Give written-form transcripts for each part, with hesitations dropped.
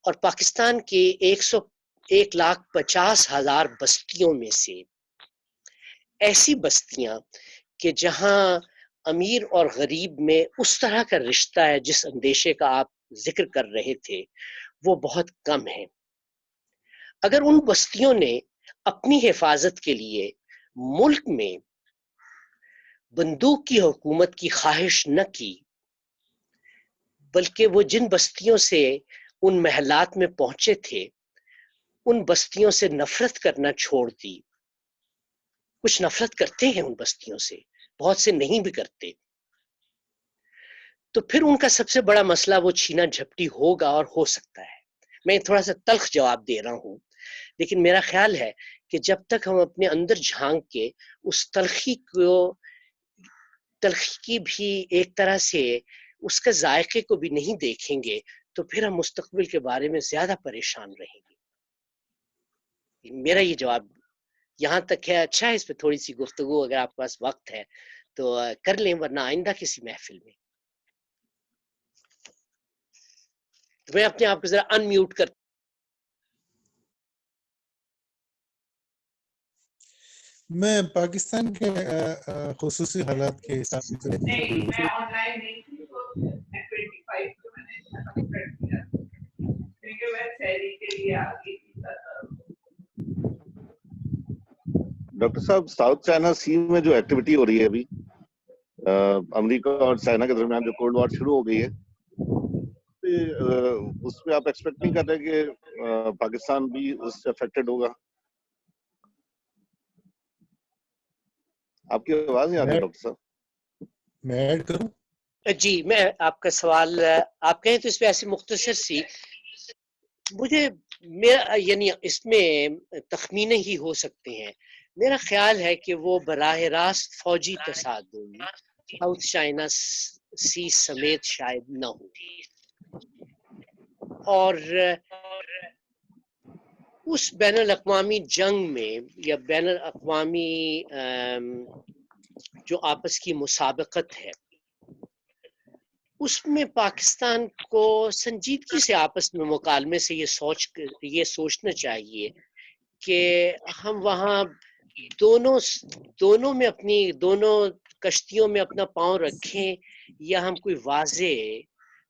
اور پاکستان کے 1,50,000 بستیوں میں سے ایسی بستیاں کہ جہاں امیر اور غریب میں اس طرح کا رشتہ ہے جس اندیشے کا آپ ذکر کر رہے تھے، وہ بہت کم ہے۔ اگر ان بستیوں نے اپنی حفاظت کے لیے ملک میں بندوق کی حکومت کی خواہش نہ کی، بلکہ وہ جن بستیوں سے ان محلات میں پہنچے تھے ان بستیوں سے نفرت کرنا چھوڑ دی، کچھ نفرت کرتے ہیں ان بستیوں سے، بہت سے نہیں بھی کرتے، تو پھر ان کا سب سے بڑا مسئلہ وہ چھینا جھپٹی ہوگا اور ہو سکتا ہے۔ میں تھوڑا سا تلخ جواب دے رہا ہوں، لیکن میرا خیال ہے کہ جب تک ہم اپنے اندر جھانک کے اس تلخی کی بھی ایک طرح سے اس کے ذائقے کو بھی نہیں دیکھیں گے تو پھر ہم مستقبل کے بارے میں زیادہ پریشان رہیں گے۔ میرا یہ جواب یہاں تک ہے۔ اچھا ہے، اس پہ تھوڑی سی گفتگو اگر آپ کے پاس وقت ہے تو کر لیں، ورنہ آئندہ کسی محفل میں۔ تو میں اپنے آپ کو ذرا ان میوٹ کر میں پاکستان کے خصوصی حالات کے حساب سے نہیں، میں آن لائن نہیں تھی تو 25 کو میں نے کر دیا کیونکہ میں شہری کے لیے آگے تھی۔ ڈاکٹر صاحب، ساؤتھ چائنا سی میں جو ایکٹیویٹی ہو رہی ہے ابھی امریکہ اور چائنا کے درمیان جو کولڈ وار شروع ہو گئی ہے، اس میں آپ ایکسپیکٹ نہیں کر رہے کہ پاکستان بھی اس سے افیکٹڈ ہوگا؟ آپ کی آواز نہیں آ رہی ڈاکٹر صاحب۔ میں ایڈ کروں؟ جی، میں آپ کا سوال آپ کہیں تو اس پہ ایسی مختصر سی مجھے میرا یعنی اس میں تخمینے ہی ہو سکتے ہیں۔ میرا خیال ہے کہ وہ براہ راست فوجی تصادم ساؤتھ چائنا سی سمیت شاید نہ ہو، اور اس بین الاقوامی جنگ میں یا بین الاقوامی جو آپس کی مسابقت ہے اس میں پاکستان کو سنجیدگی سے آپس میں مکالمے سے یہ سوچنا چاہیے کہ ہم وہاں دونوں میں اپنی دونوں کشتیوں میں اپنا پاؤں رکھیں یا ہم کوئی واضح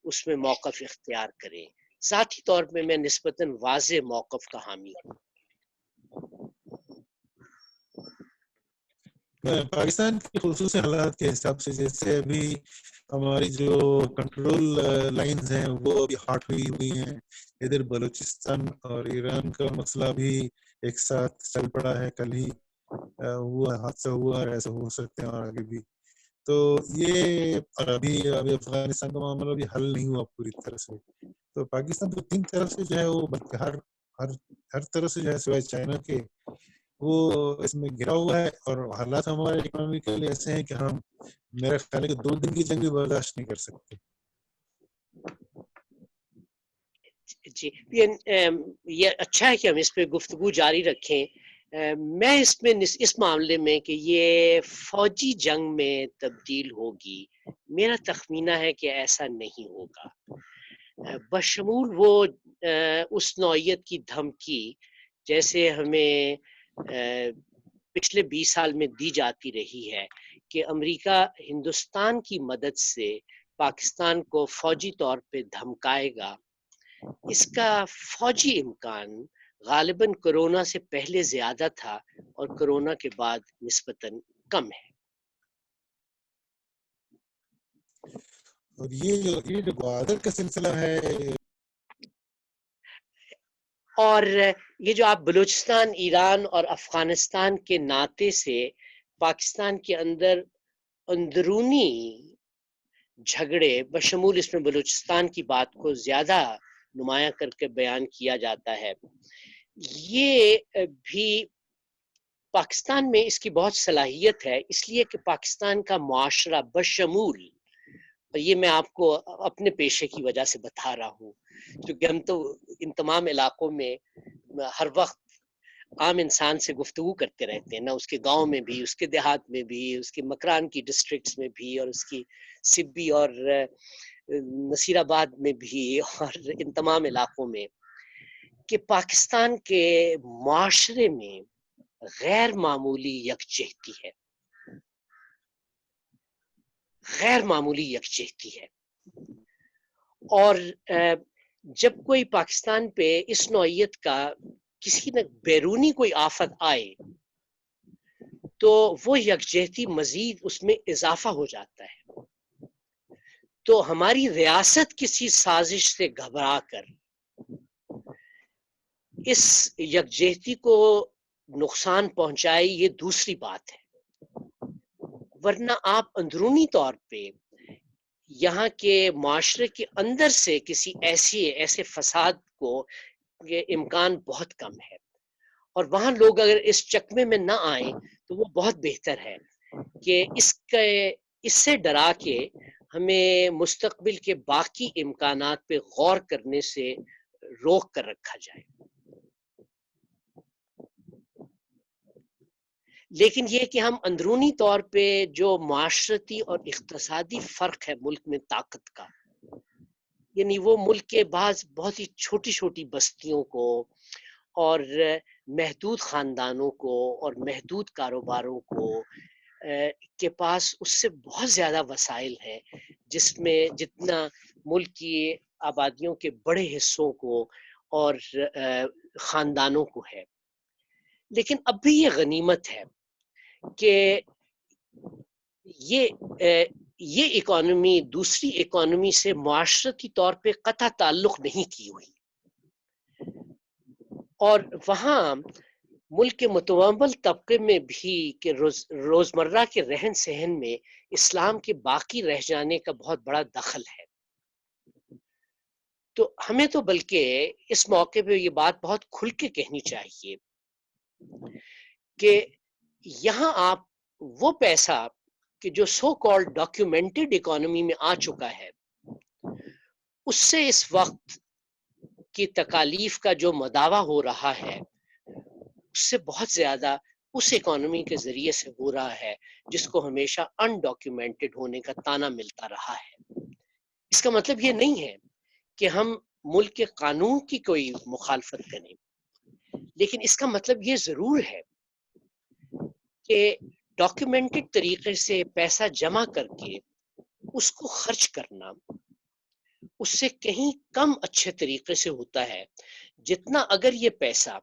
اس میں موقف اختیار کریں۔ ذاتی طور پہ میں نسبتاً واضح موقف کا حامی ہوں۔ پاکستان کے خصوصی حالات کے حساب سے جیسے ابھی ہماری جو کنٹرول لائنز ہیں وہ ابھی ہاٹ ہوئی ہیں، ادھر بلوچستان اور ایران کا مسئلہ بھی ایک ساتھ چل پڑا ہے، کل ہی ہوا حادثہ ہوا اور ایسا ہو سکتے ہیں اور آگے بھی۔ تو یہ ابھی افغانستان کا معاملہ بھی حل نہیں ہوا پوری طرح سے، تو پاکستان تو تین طرف سے جو ہے وہ ہر طرف سے جو ہے سوائے چائنا کے وہ اس میں گرا ہوا ہے، اور حالات ہمارے اکنامی کے لیے ایسے ہیں کہ ہم میرا خیال ہے کہ 2 دن کی جنگ بھی برداشت نہیں کر سکتے۔ جی، یہ اچھا ہے کہ ہم اس پہ گفتگو جاری رکھیں۔ میں اس معاملے میں کہ یہ فوجی جنگ میں تبدیل ہوگی، میرا تخمینہ ہے کہ ایسا نہیں ہوگا، بشمول وہ اس نوعیت کی دھمکی جیسے ہمیں پچھلے 20 سال میں دی جاتی رہی ہے کہ امریکہ ہندوستان کی مدد سے پاکستان کو فوجی طور پہ دھمکائے گا، اس کا فوجی امکان غالباً کرونا سے پہلے زیادہ تھا اور کرونا کے بعد نسبتاً کم ہے۔ اور یہ جو بہادر کا سلسلہ ہے، اور یہ جو آپ بلوچستان، ایران اور افغانستان کے ناطے سے پاکستان کے اندر اندرونی جھگڑے بشمول اس میں بلوچستان کی بات کو زیادہ نمایاں کر کے بیان کیا جاتا ہے، یہ بھی پاکستان میں اس کی بہت صلاحیت ہے، اس لیے کہ پاکستان کا معاشرہ بشمول، اور یہ میں آپ کو اپنے پیشے کی وجہ سے بتا رہا ہوں کیونکہ ہم تو ان تمام علاقوں میں ہر وقت عام انسان سے گفتگو کرتے رہتے ہیں، نہ اس کے گاؤں میں بھی، اس کے دیہات میں بھی، اس کے مکران کی ڈسٹرکٹس میں بھی، اور اس کی سبی اور نصیر آباد میں بھی اور ان تمام علاقوں میں کہ پاکستان کے معاشرے میں غیر معمولی یکجہتی ہے، غیر معمولی یکجہتی ہے. اور جب کوئی پاکستان پہ اس نوعیت کا کسی نہ بیرونی کوئی آفت آئے تو وہ یکجہتی مزید اس میں اضافہ ہو جاتا ہے. تو ہماری ریاست کسی سازش سے گھبرا کر اس یکجہتی کو نقصان پہنچائے یہ دوسری بات ہے، ورنہ آپ اندرونی طور پہ یہاں کے معاشرے کے اندر سے کسی ایسے فساد کو یہ امکان بہت کم ہے. اور وہاں لوگ اگر اس چکمے میں نہ آئیں تو وہ بہت بہتر ہے کہ اس سے ڈرا کے ہمیں مستقبل کے باقی امکانات پہ غور کرنے سے روک کر رکھا جائے. لیکن یہ کہ ہم اندرونی طور پہ جو معاشرتی اور اقتصادی فرق ہے ملک میں طاقت کا، یعنی وہ ملک کے بعض بہت ہی چھوٹی چھوٹی بستیوں کو اور محدود خاندانوں کو اور محدود کاروباروں کو کے پاس اس سے بہت زیادہ وسائل ہیں جس میں جتنا ملک کی آبادیوں کے بڑے حصوں کو اور خاندانوں کو ہے. لیکن اب بھی یہ غنیمت ہے کہ یہ اکانومی دوسری اکانومی سے معاشرتی طور پہ قطع تعلق نہیں کی ہوئی، اور وہاں ملک کے متومل طبقے میں بھی کہ روزمرہ کے رہن سہن میں اسلام کے باقی رہ جانے کا بہت بڑا دخل ہے. تو ہمیں تو بلکہ اس موقع پہ یہ بات بہت کھل کے کہنی چاہیے کہ یہاں آپ وہ پیسہ کہ جو سو کالڈ ڈاکیومنٹڈ اکانومی میں آ چکا ہے اس سے اس وقت کی تکالیف کا جو مداوع ہو رہا ہے اس سے بہت زیادہ اس اکانومی کے ذریعے سے ہو رہا ہے جس کو ہمیشہ انڈاکیومنٹڈ ہونے کا طعنہ ملتا رہا ہے. اس کا مطلب یہ نہیں ہے کہ ہم ملک کے قانون کی کوئی مخالفت کریں، لیکن اس کا مطلب یہ ضرور ہے کہ ڈاکیومنٹڈ طریقے سے پیسہ جمع کر کے اس کو خرچ کرنا اس سے کہیں کم اچھے طریقے سے ہوتا ہے جتنا اگر یہ پیسہ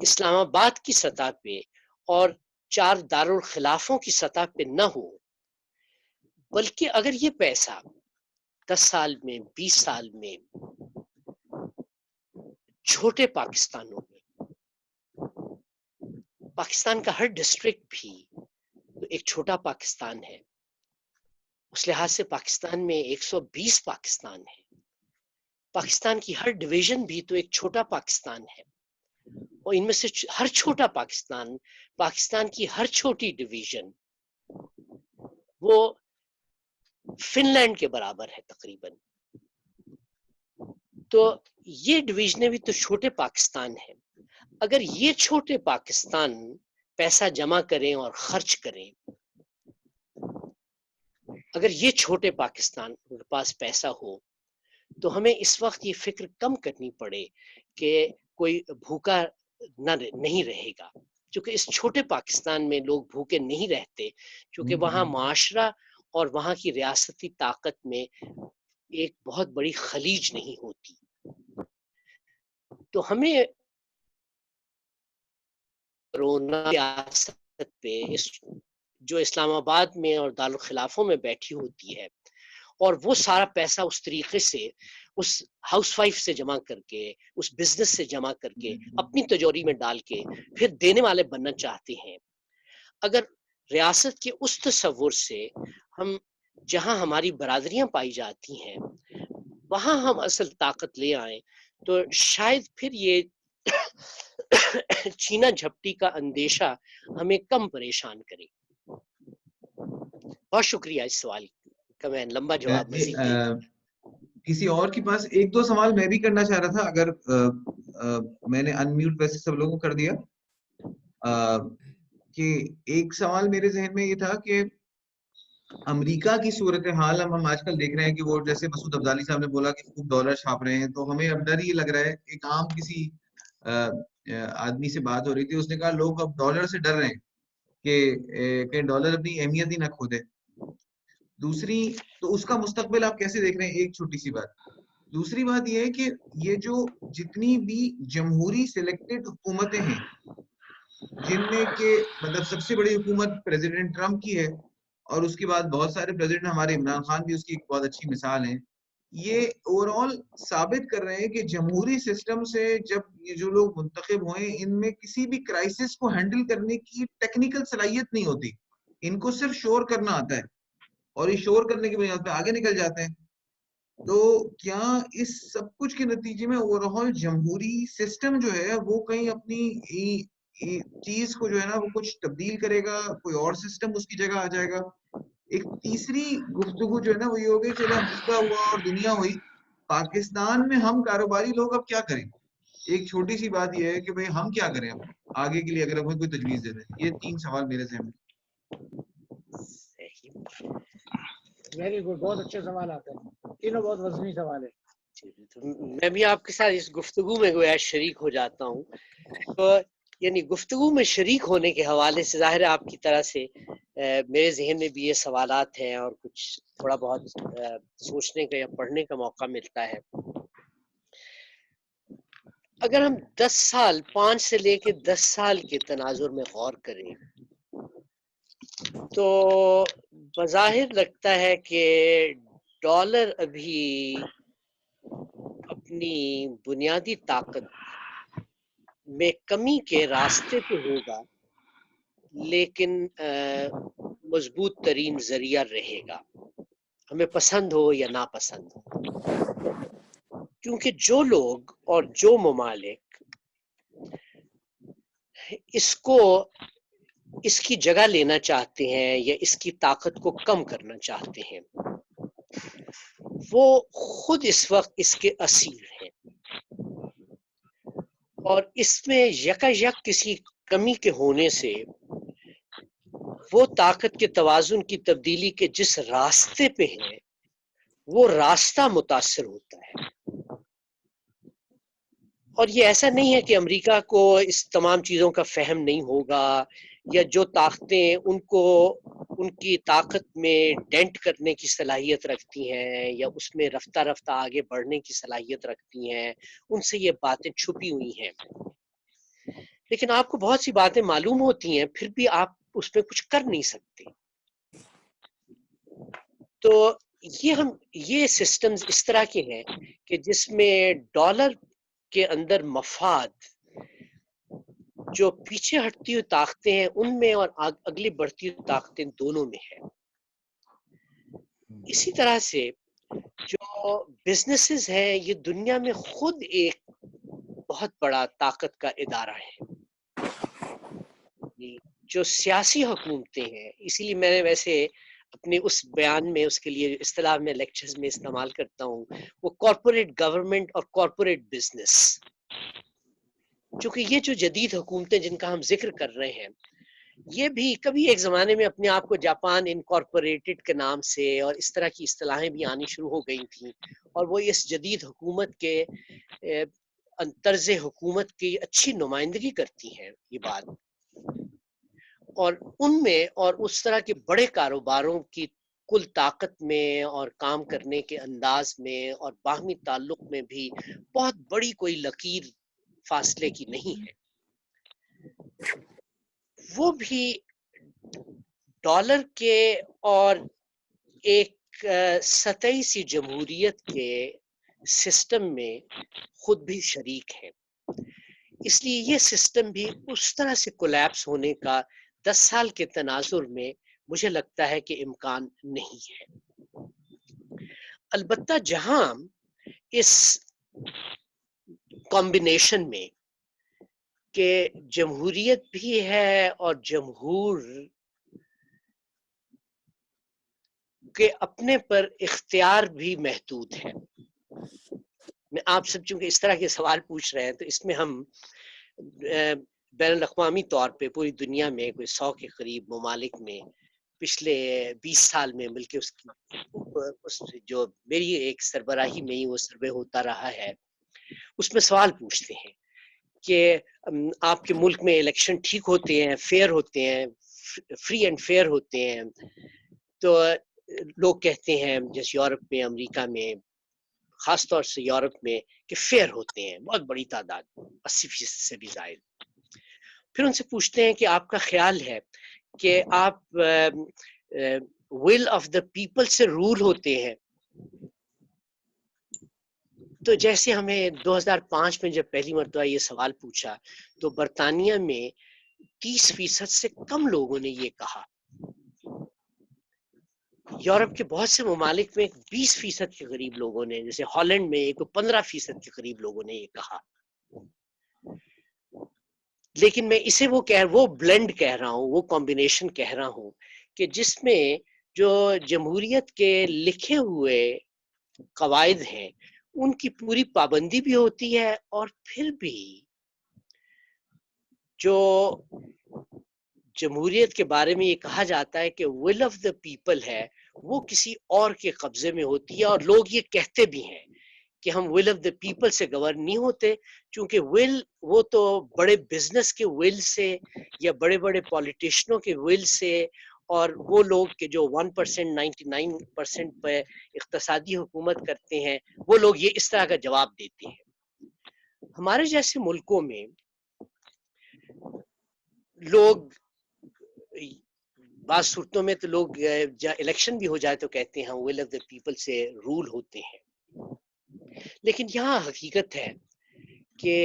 اسلام آباد کی سطح پہ اور 4 دارالخلافوں کی سطح پہ نہ ہو، بلکہ اگر یہ پیسہ 10 سال میں 20 سال میں چھوٹے پاکستانوں میں، پاکستان کا ہر ڈسٹرکٹ بھی تو ایک چھوٹا پاکستان ہے، اس لحاظ سے پاکستان میں 120 پاکستان ہے، پاکستان کی ہر ڈویژن بھی تو ایک چھوٹا پاکستان ہے، اور ان میں سے ہر چھوٹا پاکستان کی ہر چھوٹی ڈویژن وہ فن لینڈ کے برابر ہے تقریباً. تو یہ ڈویژنیں بھی تو چھوٹے پاکستان ہیں. اگر یہ چھوٹے پاکستان پیسہ جمع کریں اور خرچ کریں، اگر یہ چھوٹے پاکستان کے پاس پیسہ ہو تو ہمیں اس وقت یہ فکر کم کرنی پڑے کہ کوئی بھوکا نہیں رہے گا، کیونکہ اس چھوٹے پاکستان میں لوگ بھوکے نہیں رہتے، کیونکہ وہاں معاشرہ اور وہاں کی ریاستی طاقت میں ایک بہت بڑی خلیج نہیں ہوتی. تو ہمیں کورونا ریاست پہ جو اسلام آباد میں اور دارالخلافوں میں بیٹھی ہوتی ہے اور وہ سارا پیسہ اس طریقے سے اس ہاؤس وائف سے جمع کر کے اس بزنس سے جمع کر کے اپنی تجوری میں ڈال کے پھر دینے والے بننا چاہتے ہیں. اگر ریاست کے اس تصور سے ہم جہاں ہماری برادریاں پائی جاتی ہیں وہاں ہم اصل طاقت لے آئیں تو شاید پھر یہ چھینا جھپٹی کا اندیشہ ہمیں کم پریشان کرے. بہت شکریہ اس سوال کا، میں لمبا جواب مزید کسی اور کے پاس 1-2 سوال میں بھی کرنا چاہ رہا تھا، اگر میں نے انمیوٹ ویسے سب لوگوں کو کر دیا. کہ ایک سوال میرے ذہن میں یہ تھا کہ امریکہ کی صورتحال ہم آج کل دیکھ رہے ہیں کہ وہ جیسے مسعود افضالی صاحب نے بولا کہ خوب ڈالر چھاپ رہے ہیں، تو ہمیں اب ڈر یہ لگ رہا ہے. ایک عام کسی آدمی سے بات ہو رہی تھی، اس نے کہا لوگ اب ڈالر سے ڈر رہے ہیں کہ ڈالر اپنی اہمیت ہی نہ کھو دے. دوسری تو اس کا مستقبل آپ کیسے دیکھ رہے ہیں، ایک چھوٹی سی بات. دوسری بات یہ ہے کہ یہ جو جتنی بھی جمہوری سلیکٹڈ حکومتیں ہیں، جن میں کہ مطلب سب سے بڑی حکومت پریزیڈنٹ ٹرمپ کی ہے، اور اس کے بعد بہت سارے پریزیڈنٹ، ہمارے عمران خان بھی اس کی ایک بہت اچھی مثال ہیں، یہ اوور آل ثابت کر رہے ہیں کہ جمہوری سسٹم سے جب یہ جو لوگ منتخب ہوئے، ان میں کسی بھی کرائسس کو ہینڈل کرنے کی ٹیکنیکل صلاحیت نہیں ہوتی. ان کو صرف شور کرنا آتا ہے، اور یہ شور کرنے کی بنیاد پہ آگے نکل جاتے ہیں. تو کیا اس سب کچھ کے نتیجے میں اوور آل جمہوری سسٹم جو ہے وہ کہیں اپنی چیز کو جو ہے نا وہ کچھ تبدیل کرے گا، کوئی اور سسٹم اس کی جگہ آ جائے گا؟ ایک تیسری گفتگو جو ہے نا وہ یہ ہوگی، چلے امریکہ ہوا اور دنیا ہوئی، پاکستان میں ہم کاروباری لوگ اب کیا کریں؟ ایک چھوٹی سی بات یہ ہے کہ بھئی ہم کیا کریں اب آگے کے لیے، اگر ہمیں کوئی تجویز دے دیں. یہ 3 سوال میرے ذہن میں. ویری گڈ، بہت اچھے سوال آتے ہیں، تینوں بہت وزنی سوال ہے. میں بھی آپ کے ساتھ اس گفتگو میں گویا شریک ہو جاتا ہوں. تو یعنی گفتگو میں شریک ہونے کے حوالے سے ظاہر ہے آپ کی طرح سے میرے ذہن میں بھی یہ سوالات ہیں، اور کچھ تھوڑا بہت سوچنے کا یا پڑھنے کا موقع ملتا ہے. اگر ہم 10 سال 5 سے لے کے 10 سال کے تناظر میں غور کریں تو بظاہر لگتا ہے کہ ڈالر ابھی اپنی بنیادی طاقت میں کمی کے راستے پہ ہوگا، لیکن مضبوط ترین ذریعہ رہے گا، ہمیں پسند ہو یا ناپسند ہو. کیونکہ جو لوگ اور جو ممالک اس کی جگہ لینا چاہتے ہیں یا اس کی طاقت کو کم کرنا چاہتے ہیں، وہ خود اس وقت اس کے اسیر ہیں، اور اس میں یکایک کسی کمی کے ہونے سے وہ طاقت کے توازن کی تبدیلی کے جس راستے پہ ہیں وہ راستہ متاثر ہوتا ہے. اور یہ ایسا نہیں ہے کہ امریکہ کو اس تمام چیزوں کا فہم نہیں ہوگا، یا جو طاقتیں ان کی طاقت میں ڈینٹ کرنے کی صلاحیت رکھتی ہیں یا اس میں رفتہ رفتہ آگے بڑھنے کی صلاحیت رکھتی ہیں، ان سے یہ باتیں چھپی ہوئی ہیں. لیکن آپ کو بہت سی باتیں معلوم ہوتی ہیں، پھر بھی آپ اس پہ کچھ کر نہیں سکتے. تو یہ سسٹمز اس طرح کے ہیں کہ جس میں ڈالر کے اندر مفاد جو پیچھے ہٹتی ہوئی طاقتیں ہیں ان میں، اور اگلی بڑھتی ہوئی طاقتیں دونوں میں ہیں. اسی طرح سے جو بزنسز ہیں یہ دنیا میں خود ایک بہت بڑا طاقت کا ادارہ ہے. جو سیاسی حکومتیں ہیں، اسی لیے میں نے ویسے اپنے اس بیان میں اس کے لیے اصطلاح میں لیکچرز میں استعمال کرتا ہوں، وہ کارپوریٹ گورنمنٹ اور کارپوریٹ بزنس. چونکہ یہ جو جدید حکومتیں جن کا ہم ذکر کر رہے ہیں، یہ بھی کبھی ایک زمانے میں اپنے آپ کو جاپان انکارپوریٹڈ کے نام سے اور اس طرح کی اصطلاحیں بھی آنی شروع ہو گئی تھیں، اور وہ اس جدید حکومت کے طرز حکومت کی اچھی نمائندگی کرتی ہیں یہ بات. اور ان میں اور اس طرح کے بڑے کاروباروں کی کل طاقت میں اور کام کرنے کے انداز میں اور باہمی تعلق میں بھی بہت بڑی کوئی لکیر فاصلے کی نہیں ہے. وہ بھی ڈالر کے اور ایک سطحی سی جمہوریت کے سسٹم میں خود بھی شریک ہیں. اس لیے یہ سسٹم بھی اس طرح سے کولیپس ہونے کا 10 سال کے تناظر میں مجھے لگتا ہے کہ امکان نہیں ہے. البتہ جہاں اس کمبینیشن میں کہ جمہوریت بھی ہے اور جمہور کے اپنے پر اختیار بھی محدود ہے. میں آپ سب چونکہ اس طرح کے سوال پوچھ رہے ہیں تو اس میں ہم بین الاقوامی طور پہ پوری دنیا میں کوئی 100 کے قریب ممالک میں پچھلے 20 سال میں، بلکہ اس جو میری ایک سربراہی میں ہی وہ سروے ہوتا رہا ہے، اس میں سوال پوچھتے ہیں کہ آپ کے ملک میں الیکشن ٹھیک ہوتے ہیں، فیئر ہوتے ہیں، فری اینڈ فیئر ہوتے ہیں؟ تو لوگ کہتے ہیں جیسے یورپ میں، امریکہ میں، خاص طور سے یورپ میں، کہ فیئر ہوتے ہیں، بہت بڑی تعداد، 80% سے بھی زائد۔ پھر ان سے پوچھتے ہیں کہ آپ کا خیال ہے کہ آپ ول آف دا پیپل سے رول ہوتے ہیں؟ تو جیسے ہمیں 2005 میں جب پہلی مرتبہ یہ سوال پوچھا تو برطانیہ میں 30% سے کم لوگوں نے یہ کہا۔ یورپ کے بہت سے ممالک میں 20% کے قریب لوگوں نے، جیسے ہالینڈ میں 15% کے قریب لوگوں نے یہ کہا۔ لیکن میں اسے وہ بلینڈ کہہ رہا ہوں، وہ کمبینیشن کہہ رہا ہوں کہ جس میں جو جمہوریت کے لکھے ہوئے قواعد ہیں ان کی پوری پابندی بھی ہوتی ہے، اور پھر بھی جو جمہوریت کے بارے میں یہ کہا جاتا ہے کہ ول آف دا پیپل ہے، وہ کسی اور کے قبضے میں ہوتی ہے، اور لوگ یہ کہتے بھی ہیں کہ ہم ول آف دا پیپل سے گورن نہیں ہوتے، چونکہ ول وہ تو بڑے بزنس کے ول سے یا بڑے بڑے پولیٹیشنوں کے ول سے، اور وہ لوگ کہ جو 1% 99% پہ اقتصادی حکومت کرتے ہیں، وہ لوگ یہ اس طرح کا جواب دیتے ہیں۔ ہمارے جیسے ملکوں میں لوگ بعض صورتوں میں تو لوگ الیکشن بھی ہو جائے تو کہتے ہیں ول آف دا پیپل سے رول ہوتے ہیں، لیکن یہاں حقیقت ہے کہ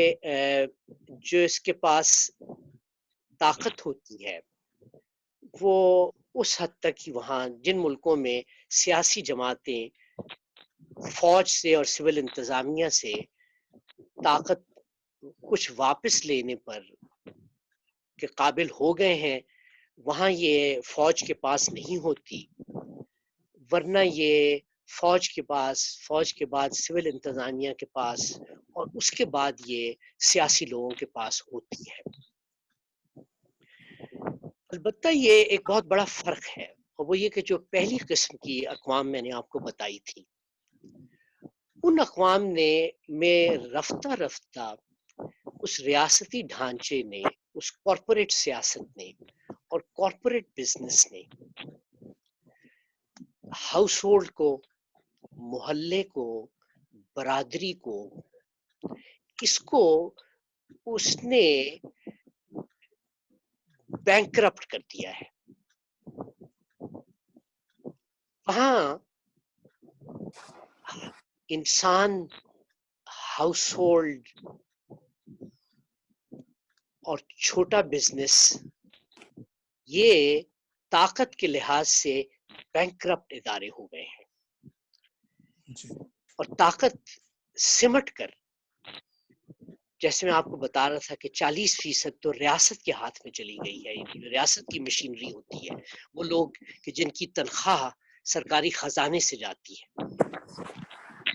جو اس کے پاس طاقت ہوتی ہے وہ اس حد تک ہی وہاں جن ملکوں میں سیاسی جماعتیں فوج سے اور سول انتظامیہ سے طاقت کچھ واپس لینے پر کے قابل ہو گئے ہیں، وہاں یہ فوج کے پاس نہیں ہوتی، ورنہ یہ فوج کے بعد سول انتظامیہ کے پاس، اور اس کے بعد یہ سیاسی لوگوں کے پاس ہوتی ہے۔ البتہ یہ ایک بہت بڑا فرق ہے، اور وہ یہ کہ جو پہلی قسم کی اقوام میں نے آپ کو بتائی تھی، ان اقوام نے میں رفتہ رفتہ اس ریاستی ڈھانچے نے، اس کارپوریٹ سیاست نے اور کارپوریٹ بزنس نے ہاؤس ہولڈ کو، محلے کو، برادری کو، اس نے بینکرپٹ کر دیا ہے۔ وہاں انسان، ہاؤس ہولڈ اور چھوٹا بزنس یہ طاقت کے لحاظ سے بینکرپٹ ادارے ہو گئے ہیں، اور طاقت سمٹ کر، جیسے میں آپ کو بتا رہا تھا کہ 40% تو ریاست کے ہاتھ میں چلی گئی ہے، ریاست کی مشینری ہوتی ہے، وہ لوگ کہ جن کی تنخواہ سرکاری خزانے سے جاتی ہے،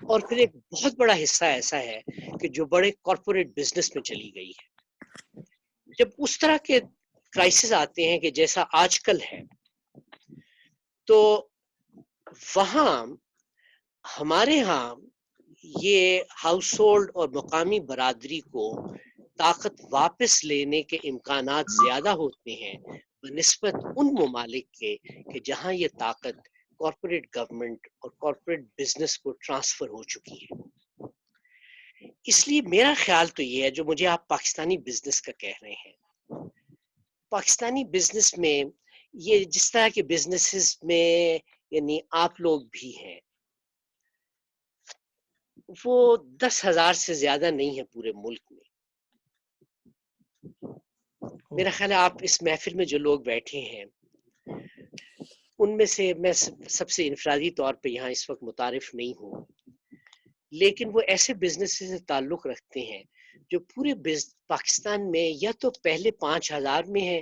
اور پھر ایک بہت بڑا حصہ ایسا ہے کہ جو بڑے کارپوریٹ بزنس میں چلی گئی ہے۔ جب اس طرح کے کرائسس آتے ہیں کہ جیسا آج کل ہے، تو وہاں ہمارے ہاں یہ ہاؤس ہولڈ اور مقامی برادری کو طاقت واپس لینے کے امکانات زیادہ ہوتے ہیں بنسبت ان ممالک کے کہ جہاں یہ طاقت کارپوریٹ گورنمنٹ اور کارپوریٹ بزنس کو ٹرانسفر ہو چکی ہے۔ اس لیے میرا خیال تو یہ ہے، جو مجھے آپ پاکستانی بزنس کا کہہ رہے ہیں، پاکستانی بزنس میں یہ جس طرح کے بزنسز میں یعنی آپ لوگ بھی ہیں، وہ 10,000 سے زیادہ نہیں ہے پورے ملک میں۔ میرا خیال ہے آپ اس محفل میں جو لوگ بیٹھے ہیں ان میں سے میں سب سے انفرادی طور پہ یہاں اس وقت متعارف نہیں ہوں، لیکن وہ ایسے بزنس سے تعلق رکھتے ہیں جو پورے پاکستان میں یا تو پہلے 5,000 میں ہے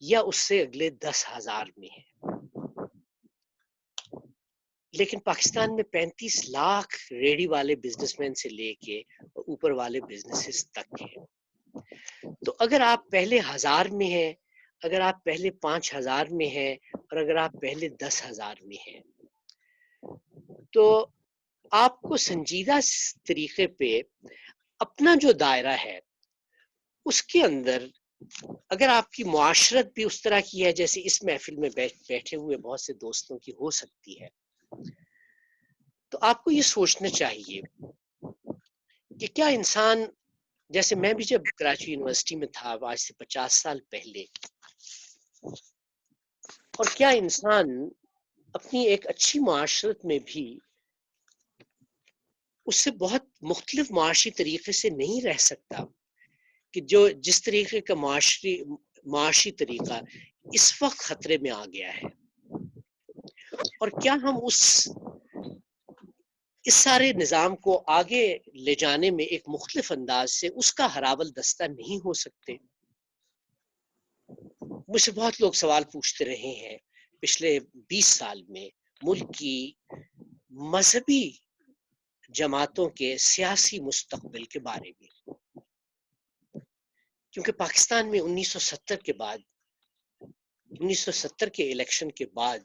یا اس سے اگلے 10,000 میں ہے، لیکن پاکستان میں 35 لاکھ ریڑھی والے بزنس مین سے لے کے اوپر والے بزنسز تک ہیں۔ تو اگر آپ پہلے 1,000 میں ہیں، اگر آپ پہلے 5,000 میں ہیں، اور اگر آپ پہلے 10,000 میں ہیں تو آپ کو سنجیدہ طریقے پہ اپنا جو دائرہ ہے اس کے اندر اگر آپ کی معاشرت بھی اس طرح کی ہے جیسے اس محفل میں بیٹھے ہوئے بہت سے دوستوں کی ہو سکتی ہے، تو آپ کو یہ سوچنا چاہیے کہ کیا انسان، جیسے میں بھی جب کراچی یونیورسٹی میں تھا آج سے 50 سال پہلے، اور کیا انسان اپنی ایک اچھی معاشرت میں بھی اس سے بہت مختلف معاشی طریقے سے نہیں رہ سکتا کہ جو جس طریقے کا معاشی طریقہ اس وقت خطرے میں آ گیا ہے، اور کیا ہم اس سارے نظام کو آگے لے جانے میں ایک مختلف انداز سے اس کا ہراول دستہ نہیں ہو سکتے؟ مجھ سے بہت لوگ سوال پوچھتے رہے ہیں پچھلے 20 سال میں ملک کی مذہبی جماعتوں کے سیاسی مستقبل کے بارے میں، کیونکہ پاکستان میں 1970 کے الیکشن کے بعد،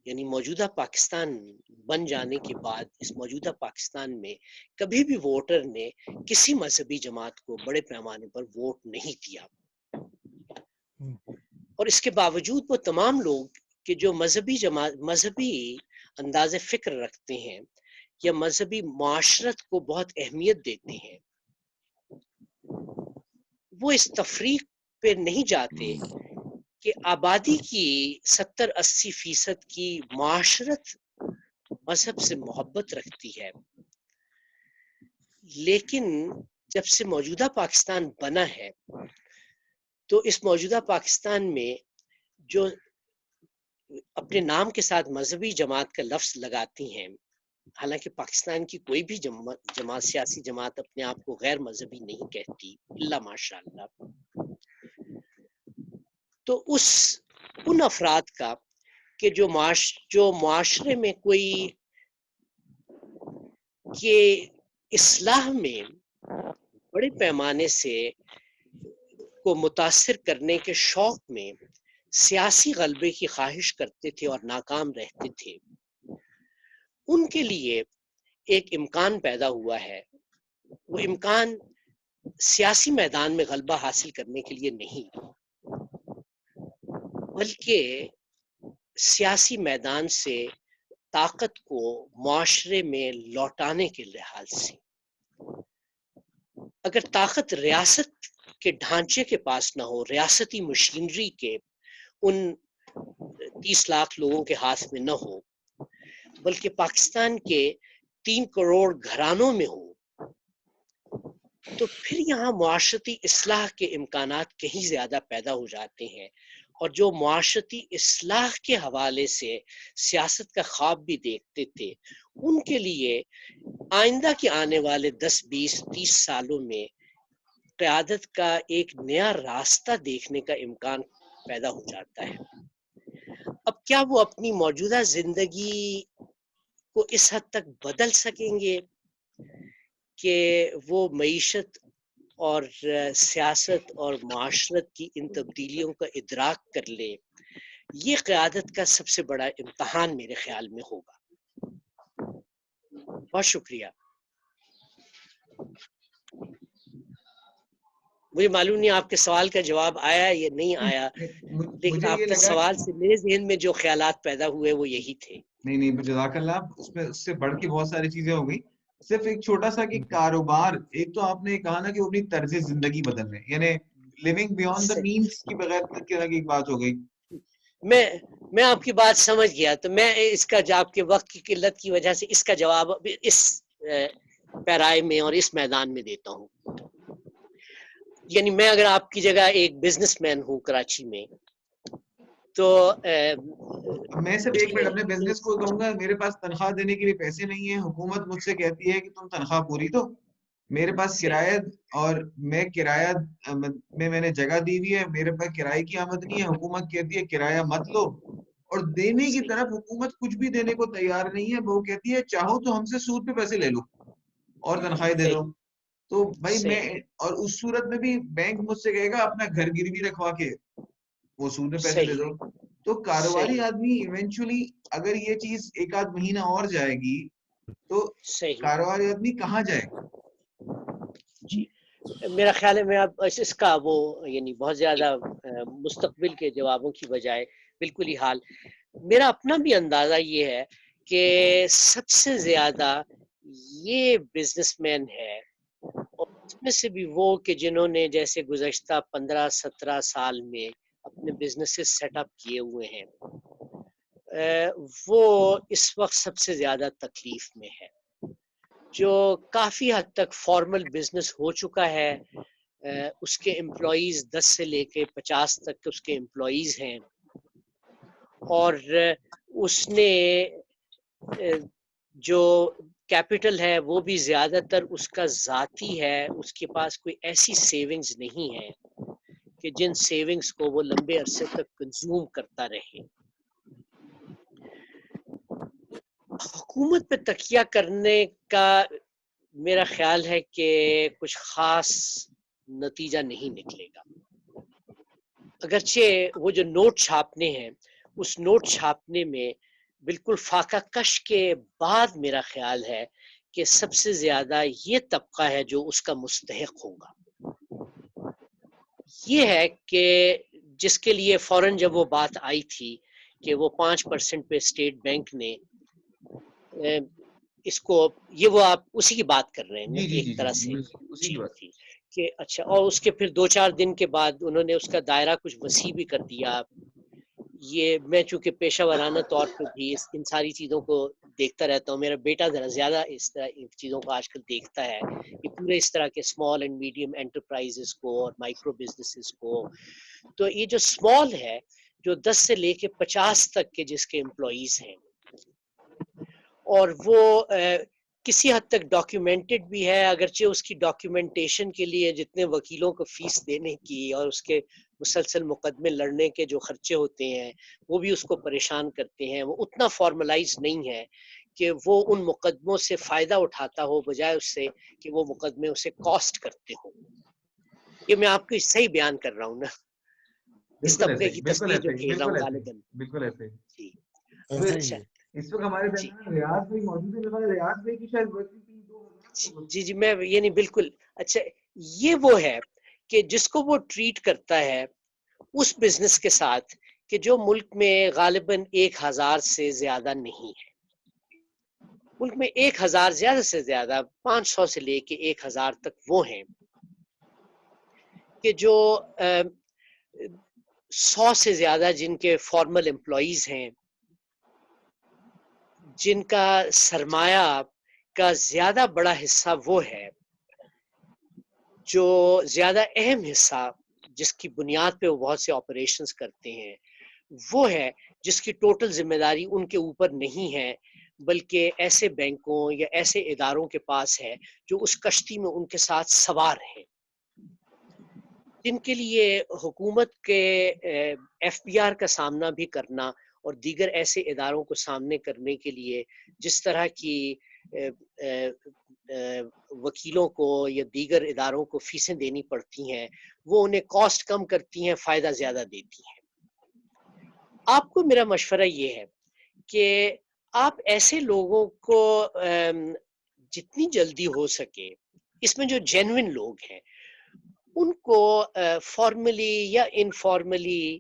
یعنی موجودہ پاکستان بن جانے کے بعد، اس موجودہ پاکستان میں کبھی بھی ووٹر نے کسی مذہبی جماعت کو بڑے پیمانے پر ووٹ نہیں دیا، اور اس کے باوجود وہ تمام لوگ کہ جو مذہبی انداز فکر رکھتے ہیں یا مذہبی معاشرت کو بہت اہمیت دیتے ہیں، وہ اس تفریق پہ نہیں جاتے کہ آبادی کی 70-80% کی معاشرت مذہب سے محبت رکھتی ہے، لیکن جب سے موجودہ پاکستان بنا ہے تو اس موجودہ پاکستان میں جو اپنے نام کے ساتھ مذہبی جماعت کا لفظ لگاتی ہیں، حالانکہ پاکستان کی کوئی بھی جماعت سیاسی جماعت اپنے آپ کو غیر مذہبی نہیں کہتی الا ماشاء اللہ، تو ان افراد کا کہ جو معاشرے میں کوئی کہ اصلاح میں بڑے پیمانے سے کو متاثر کرنے کے شوق میں سیاسی غلبے کی خواہش کرتے تھے اور ناکام رہتے تھے، ان کے لیے ایک امکان پیدا ہوا ہے۔ وہ امکان سیاسی میدان میں غلبہ حاصل کرنے کے لیے نہیں، بلکہ سیاسی میدان سے طاقت کو معاشرے میں لوٹانے کے لحاظ سے۔ اگر طاقت ریاست کے ڈھانچے کے پاس نہ ہو، ریاستی مشینری کے ان 30 لاکھ لوگوں کے ہاتھ میں نہ ہو، بلکہ پاکستان کے 3 کروڑ گھرانوں میں ہو، تو پھر یہاں معاشرتی اصلاح کے امکانات کہیں زیادہ پیدا ہو جاتے ہیں، اور جو معاشرتی اصلاح کے حوالے سے سیاست کا خواب بھی دیکھتے تھے، ان کے لیے آئندہ کے آنے والے 10 20 30 سالوں میں قیادت کا ایک نیا راستہ دیکھنے کا امکان پیدا ہو جاتا ہے۔ اب کیا وہ اپنی موجودہ زندگی کو اس حد تک بدل سکیں گے کہ وہ معیشت اور سیاست اور معاشرت کی ان تبدیلیوں کا ادراک کر لے؟ یہ قیادت کا سب سے بڑا امتحان میرے خیال میں ہوگا۔ بہت شکریہ۔ مجھے معلوم نہیں آپ کے سوال کا جواب آیا یا نہیں آیا، لیکن آپ کے سوال سے میرے ذہن میں جو خیالات پیدا ہوئے وہ یہی تھے۔ نہیں جزاک اللہ، اس سے بڑھ کے بہت ساری چیزیں ہو گئی۔ صرف ایک چھوٹا سا کہ کاروبار، ایک تو آپ نے کہا نا کہ وہ اپنی طرز زندگی بدل رہے ہیں، یعنی لیونگ بیونڈ دا مینس کی بغیر کی ایک بات ہو گئی۔ میں آپ کی بات سمجھ گیا، تو میں اس کا آپ کے وقت کی قلت کی وجہ سے اس کا جواب اس پیرائے میں اور اس میدان میں دیتا ہوں۔ یعنی میں اگر آپ کی جگہ ایک بزنس مین ہوں کراچی میں، تو میں صرف ایک منٹ اپنے بزنس کو کہوں گا، میرے پاس تنخواہ دینے کے لیے پیسے نہیں ہیں، حکومت مجھ سے کہتی ہے کہ تم تنخواہ پوری دو، میرے پاس کرایہ اور میں کرایہ میں نے جگہ دی ہوئی ہے، میرے پاس کرائے کی آمدنی ہے، حکومت کہتی ہے کرایہ مت لو، اور دینے کی طرف حکومت کچھ بھی دینے کو تیار نہیں ہے، وہ کہتی ہے چاہو تو ہم سے سود پہ پیسے لے لو اور تنخواہیں دے دو۔ تو بھائی میں، اور اس صورت میں بھی بینک مجھ سے کہے گا اپنا گھر گروی رکھوا کے وہ سود پہ پیسے دے دو۔ تو کاروباری آدمی ایونچولی اگر یہ چیز ایک آدھ مہینہ اور جائے گی تو صحیح. کاروباری آدمی کہاں جائے گا؟ جی میرا خیال ہے میں اب اس کا وہ یعنی بہت زیادہ مستقبل کے جوابوں کی بجائے بالکل ہی حال میرا اپنا بھی اندازہ یہ ہے کہ سب سے زیادہ یہ بزنس مین ہے اور اس میں سے بھی وہ کہ جنہوں نے جیسے گزشتہ 15-17 سال میں اپنے بزنسز سیٹ اپ کیے ہوئے ہیں وہ اس وقت سب سے زیادہ تکلیف میں ہے. جو کافی حد تک فارمل بزنس ہو چکا ہے اس کے امپلائیز 10 سے لے کے 50 تک اس کے امپلائیز ہیں اور اس نے جو کیپٹل ہے وہ بھی زیادہ تر اس کا ذاتی ہے. اس کے پاس کوئی ایسی سیونگز نہیں ہے کہ جن سیونگز کو وہ لمبے عرصے تک کنزیوم کرتا رہے. حکومت پہ تکیہ کرنے کا میرا خیال ہے کہ کچھ خاص نتیجہ نہیں نکلے گا. اگرچہ وہ جو نوٹ چھاپنے ہیں اس نوٹ چھاپنے میں بالکل فاقہ کش کے بعد میرا خیال ہے کہ سب سے زیادہ یہ طبقہ ہے جو اس کا مستحق ہوگا. یہ ہے کہ جس کے لیے فوراً جب وہ بات آئی تھی کہ وہ 5% پہ اسٹیٹ بینک نے اس کو یہ وہ آپ اسی کی بات کر رہے ہیں ایک طرح سے تھی کہ اچھا اور اس کے پھر 2-4 دن کے بعد انہوں نے اس کا دائرہ کچھ وسیع بھی کر دیا. یہ میں چونکہ پیشہ ورانہ طور پہ بھی ان ساری چیزوں کو دیکھتا رہتا ہوں. میرا بیٹا ذرا زیادہ اس طرح ان چیزوں کو آج کل دیکھتا ہے کہ پورے اس طرح کے اسمال اینڈ میڈیم انٹرپرائزز کو اور مائکرو بزنسز کو. تو یہ جو اسمال ہے جو 10 سے لے کے 50 تک کے جس کے امپلائیز ہیں اور وہ کسی حد تک ڈاکیومنٹڈ بھی ہے اگرچہ اس کی ڈاکیومنٹیشن کے لیے جتنے وکیلوں کو فیس دینے کی اور اس کے مسلسل مقدمے لڑنے کے جو خرچے ہوتے ہیں وہ بھی اس کو پریشان کرتے ہیں. وہ اتنا فارملائز نہیں ہے کہ وہ ان مقدموں سے فائدہ اٹھاتا ہو بجائے اس سے کہ وہ مقدمے اسے کاسٹ کرتے ہوں. یہ میں آپ کو صحیح بیان کر رہا ہوں نا, اس طبقے کی تصویر جو کھیل رہا ہوں غالباً. بالکل ایسے جی ایسا ہی اس وقت ہمارے درمیان ریاض بھائی موجود ہے. ریاض بھائی کی شاید جی میں یعنی بالکل اچھا یہ وہ ہے کہ جس کو وہ ٹریٹ کرتا ہے اس بزنس کے ساتھ کہ جو ملک میں غالباً 1000 سے زیادہ نہیں ہے. ملک میں 1000 زیادہ سے زیادہ 500 سے لے کے 1000 تک وہ ہیں کہ جو 100 سے زیادہ جن کے فارمل امپلائیز ہیں, جن کا سرمایہ کا زیادہ بڑا حصہ وہ ہے جو زیادہ اہم حصہ جس کی بنیاد پہ وہ بہت سے آپریشنز کرتے ہیں وہ ہے جس کی ٹوٹل ذمہ داری ان کے اوپر نہیں ہے بلکہ ایسے بینکوں یا ایسے اداروں کے پاس ہے جو اس کشتی میں ان کے ساتھ سوار ہیں, جن کے لیے حکومت کے ایف پی آر کا سامنا بھی کرنا اور دیگر ایسے اداروں کو سامنے کرنے کے لیے جس طرح کی وکیلوں کو یا دیگر اداروں کو فیسیں دینی پڑتی ہیں وہ انہیں کاسٹ کم کرتی ہیں, فائدہ زیادہ دیتی ہیں. آپ کو میرا مشورہ یہ ہے کہ آپ ایسے لوگوں کو جتنی جلدی ہو سکے اس میں جو جینوئن لوگ ہیں ان کو فارملی یا انفارملی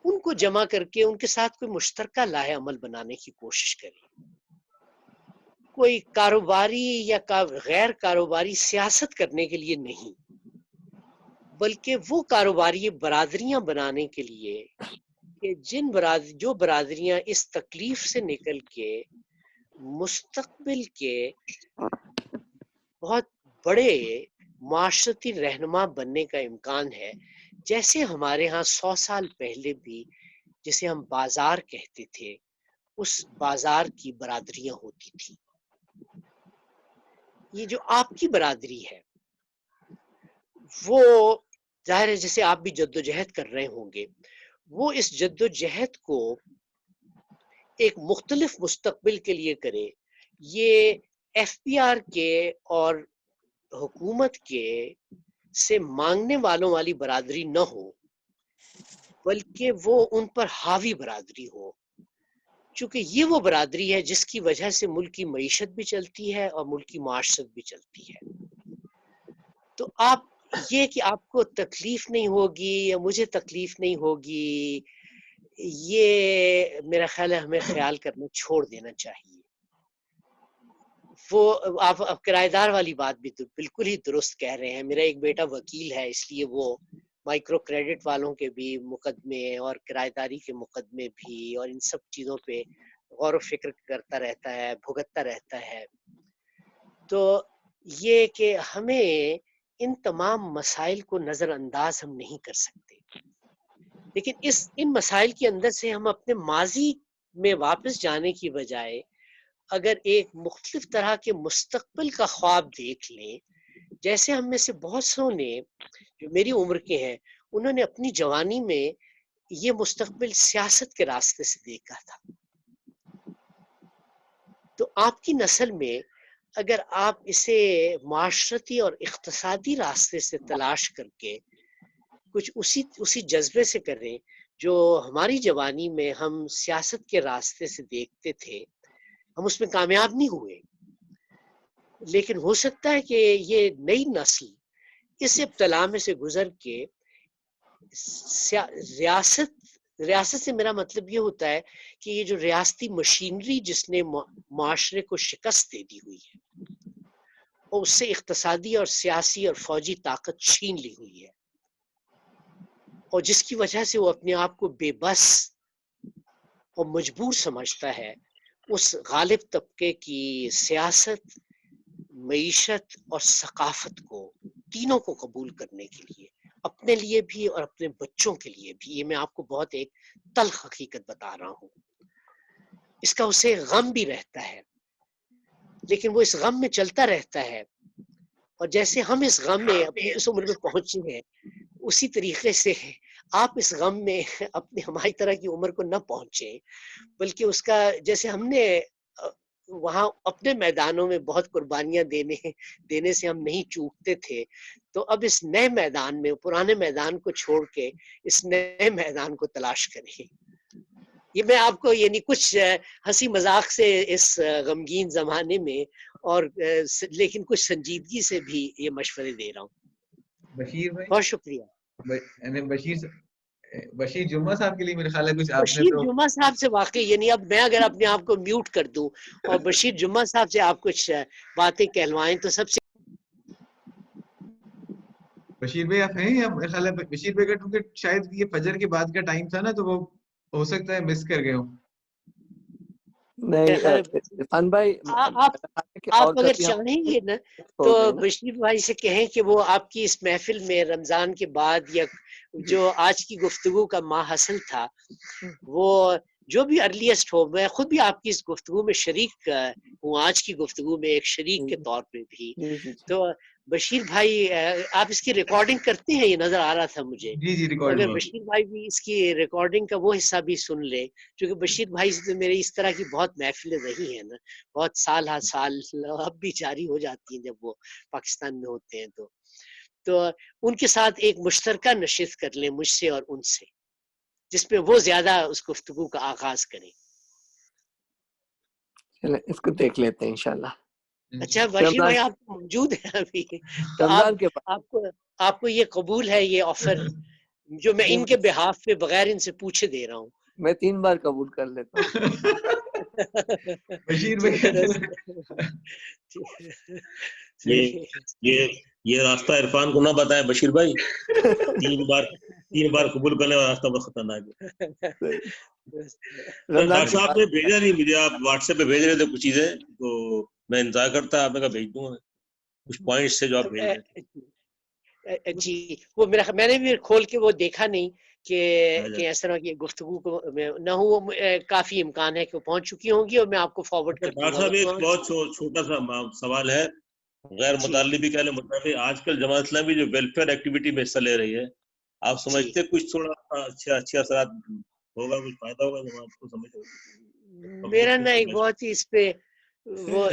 ان کو جمع کر کے ان کے ساتھ کوئی مشترکہ لاہے عمل بنانے کی کوشش کریں. کوئی کاروباری یا غیر کاروباری سیاست کرنے کے لیے نہیں بلکہ وہ کاروباری برادریاں بنانے کے لیے کہ جو برادریاں اس تکلیف سے نکل کے مستقبل کے بہت بڑے معاشرتی رہنما بننے کا امکان ہے. جیسے ہمارے ہاں 100 سال پہلے بھی جسے ہم بازار کہتے تھے اس بازار کی برادریاں ہوتی تھی. یہ جو آپ کی برادری ہے وہ ظاہر ہے جیسے آپ بھی جدوجہد کر رہے ہوں گے وہ اس جدوجہد کو ایک مختلف مستقبل کے لیے کرے. یہ ایف پی آر کے اور حکومت کے سے مانگنے والوں والی برادری نہ ہو بلکہ وہ ان پر حاوی برادری ہو، چونکہ یہ وہ برادری ہے جس کی وجہ سے ملک کی معیشت بھی چلتی ہے اور ملک کی معاشرت بھی چلتی ہے. تو آپ یہ کہ آپ کو تکلیف نہیں ہوگی یا مجھے تکلیف نہیں ہوگی، یہ میرا خیال ہے ہمیں خیال کرنا چھوڑ دینا چاہیے. وہ آپ کرایہ دار والی بات بھی تو بالکل ہی درست کہہ رہے ہیں. میرا ایک بیٹا وکیل ہے، اس لیے وہ مائکرو کریڈٹ والوں کے بھی مقدمے اور کرایہ داری کے مقدمے بھی اور ان سب چیزوں پہ غور و فکر کرتا رہتا ہے، بھگتتا رہتا ہے. تو یہ کہ ہمیں ان تمام مسائل کو نظر انداز ہم نہیں کر سکتے، لیکن ان مسائل کے اندر سے ہم اپنے ماضی میں واپس جانے کی بجائے اگر ایک مختلف طرح کے مستقبل کا خواب دیکھ لیں، جیسے ہم میں سے بہت سو نے جو میری عمر کے ہیں انہوں نے اپنی جوانی میں یہ مستقبل سیاست کے راستے سے دیکھا تھا. تو آپ کی نسل میں اگر آپ اسے معاشرتی اور اقتصادی راستے سے تلاش کر کے کچھ اسی جذبے سے کریں جو ہماری جوانی میں ہم سیاست کے راستے سے دیکھتے تھے، ہم اس میں کامیاب نہیں ہوئے، لیکن ہو سکتا ہے کہ یہ نئی نسل اس ابتلا میں سے گزر کے ریاست سے میرا مطلب یہ ہوتا ہے کہ یہ جو ریاستی مشینری جس نے معاشرے کو شکست دے دی ہوئی ہے اور اس سے اقتصادی اور سیاسی اور فوجی طاقت چھین لی ہوئی ہے، اور جس کی وجہ سے وہ اپنے آپ کو بے بس اور مجبور سمجھتا ہے اس غالب طبقے کی سیاست، معیشت اور ثقافت کو تینوں کو قبول کرنے کے لیے، اپنے لیے بھی اور اپنے بچوں کے لیے بھی. یہ میں آپ کو بہت ایک تلخ حقیقت بتا رہا ہوں. اس کا اسے غم بھی رہتا ہے، لیکن وہ اس غم میں چلتا رہتا ہے، اور جیسے ہم اس غم میں اپنی اس عمر میں پہنچے ہیں اسی طریقے سے آپ اس غم میں اپنے ہماری طرح کی عمر کو نہ پہنچے، بلکہ اس کا جیسے ہم نے وہاں اپنے میدانوں میں بہت قربانیاں دینے سے ہم نہیں چوکتے تھے، تو اب اس نئے میدان میں پرانے میدان کو چھوڑ کے اس نئے میدان کو تلاش کریں. یہ میں آپ کو یعنی کچھ ہنسی مذاق سے اس غمگین زمانے میں اور لیکن کچھ سنجیدگی سے بھی یہ مشورے دے رہا ہوں. بشیر بھائی، بہت شکریہ. بشیر جمعہ صاحب کے لیے میرے خیال ہے کچھ آپ نے بشیر تو جمعہ صاحب سے واقعی یعنی اب میں اگر اپنے آپ کو میوٹ کر دوں اور بشیر جمعہ صاحب سے آپ کچھ باتیں کہلوائیں تو سب سے بشیر بھائی آپ ہیں؟ میرے خیال ہے بشیر بھائی کا کیونکہ شاید یہ فجر کے بعد کا ٹائم تھا نا، تو وہ ہو سکتا ہے مس کر گئے ہوں. نہیں عرفان بھائی، آپ اگر چاہیں گے نا تو بشیر بھائی سے کہیں کہ وہ آپ کی اس محفل میں رمضان کے بعد یا جو آج کی گفتگو کا ماحصل تھا وہ جو بھی ارلیسٹ ہو، میں خود بھی آپ کی اس گفتگو میں شریک ہوں، آج کی گفتگو میں ایک شریک کے طور پہ بھی. تو بشیر بھائی آپ اس کی ریکارڈنگ کرتے ہیں، یہ نظر آ رہا تھا مجھے. جی تو اگر بشیر بھائی بھی اس کی ریکارڈنگ کا وہ حصہ بھی سن لے، کیونکہ بشیر بھائی سے میری اس طرح کی بہت محفلیں رہی ہیں نا، بہت سال ہر سال اب بھی جاری ہو جاتی ہیں جب وہ پاکستان میں ہوتے ہیں. تو ان کے ساتھ ایک مشترکہ نشست کر لیں مجھ سے اور ان سے، جس پہ وہ زیادہ اس گفتگو کا آغاز کریں. چلیں اس کو دیکھ لیتے ہیں انشاءاللہ. اچھا بشیر بھائی آپ موجود ہیں ابھی، تو رمضان کے بعد آپ کو یہ قبول ہے یہ آفر جو میں ان کے بہاف پہ بغیر ان سے پوچھے دے رہا ہوں؟ میں 3 بار قبول کر لیتا ہوں. بشیر بھائی یہ راستہ عرفان کو نہ بتائیں بشیر بھائی. 3 بار قبول کرنے والا راستہ بہت خطرناک ہے. ڈاکٹر صاحب نے بھیجا نہیں مجھے، آپ واٹس ایپ پہ بھیج رہے تھے کچھ چیزیں تو میں انتظار کرتا، آپ نے کہا بھیج دوں گا کچھ پوائنٹس سے جو آپ بھیج رہے تھے. جی وہ میں نے بھی کھول کے وہ دیکھا نہیں کہ اس طرح کی گفتگو کو نہ ہو. کافی امکان ہے کہ وہ پہنچ چکی ہوں گی اور میں آپ کو فارورڈ کر دوں گا. ڈاکٹر صاحب ایک بہت چھوٹا سا سوال ہے، غیر مطالبی کہہ لیں مطالبی، آج کل جماعت اسلامی جو ویلفیئر ایکٹیویٹی میں حصہ لے رہی ہے، آپ سمجھتے کچھ تھوڑا اچھے اثرات ہوگا، کچھ فائدہ ہوگا جماعت کو؟ سمجھ میرا نا ایک بہت ہی اس پہ وہ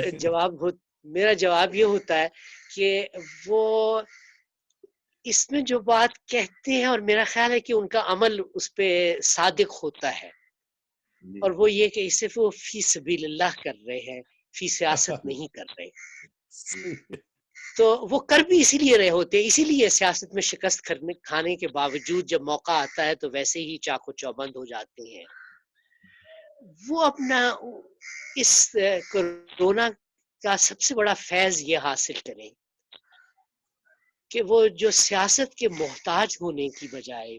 میرا جواب یہ ہوتا ہے کہ وہ اس میں جو بات کہتے ہیں اور میرا خیال ہے کہ ان کا عمل اس پہ صادق ہوتا ہے اور وہ یہ کہ صرف وہ فی سبیل اللہ کر رہے ہیں, فی سیاست نہیں کر رہے. تو وہ کر بھی اسی لیے رہے ہوتے ہیں, اسی لیے سیاست میں شکست کھانے کے باوجود جب موقع آتا ہے تو ویسے ہی چاقو چوبند ہو جاتے ہیں. وہ اپنا اس کورونا کا سب سے بڑا فیض یہ حاصل کریں کہ وہ جو سیاست کے محتاج ہونے کی بجائے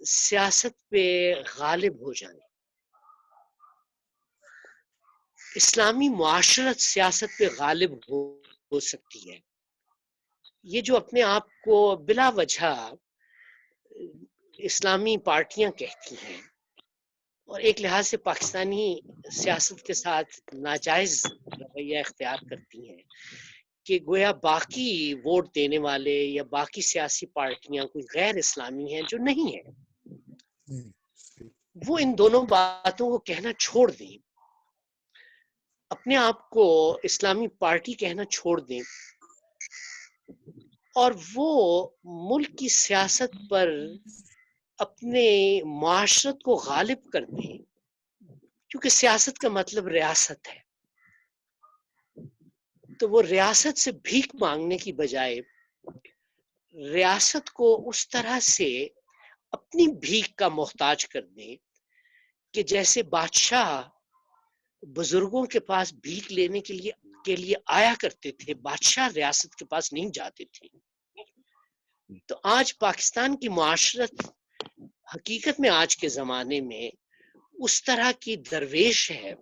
سیاست پہ غالب ہو جائیں. اسلامی معاشرت سیاست پہ غالب ہو سکتی ہے. یہ جو اپنے آپ کو بلا وجہ اسلامی پارٹیاں کہتی ہیں اور ایک لحاظ سے پاکستانی سیاست کے ساتھ ناجائز رویہ اختیار کرتی ہیں کہ گویا باقی ووٹ دینے والے یا باقی سیاسی پارٹیاں کوئی غیر اسلامی ہیں جو نہیں ہیں, وہ ان دونوں باتوں کو کہنا چھوڑ دیں, اپنے آپ کو اسلامی پارٹی کہنا چھوڑ دیں اور وہ ملک کی سیاست پر اپنے معاشرت کو غالب کر دیں, کیونکہ سیاست کا مطلب ریاست ہے. تو وہ ریاست سے بھیک مانگنے کی بجائے ریاست کو اس طرح سے اپنی بھیک کا محتاج کر دیں کہ جیسے بادشاہ بزرگوں کے پاس بھیک لینے کے لیے آیا کرتے تھے, بادشاہ ریاست کے پاس نہیں جاتے تھے. تو آج پاکستان کی معاشرت حقیقت میں آج کے زمانے میں اس طرح کی درویش ہے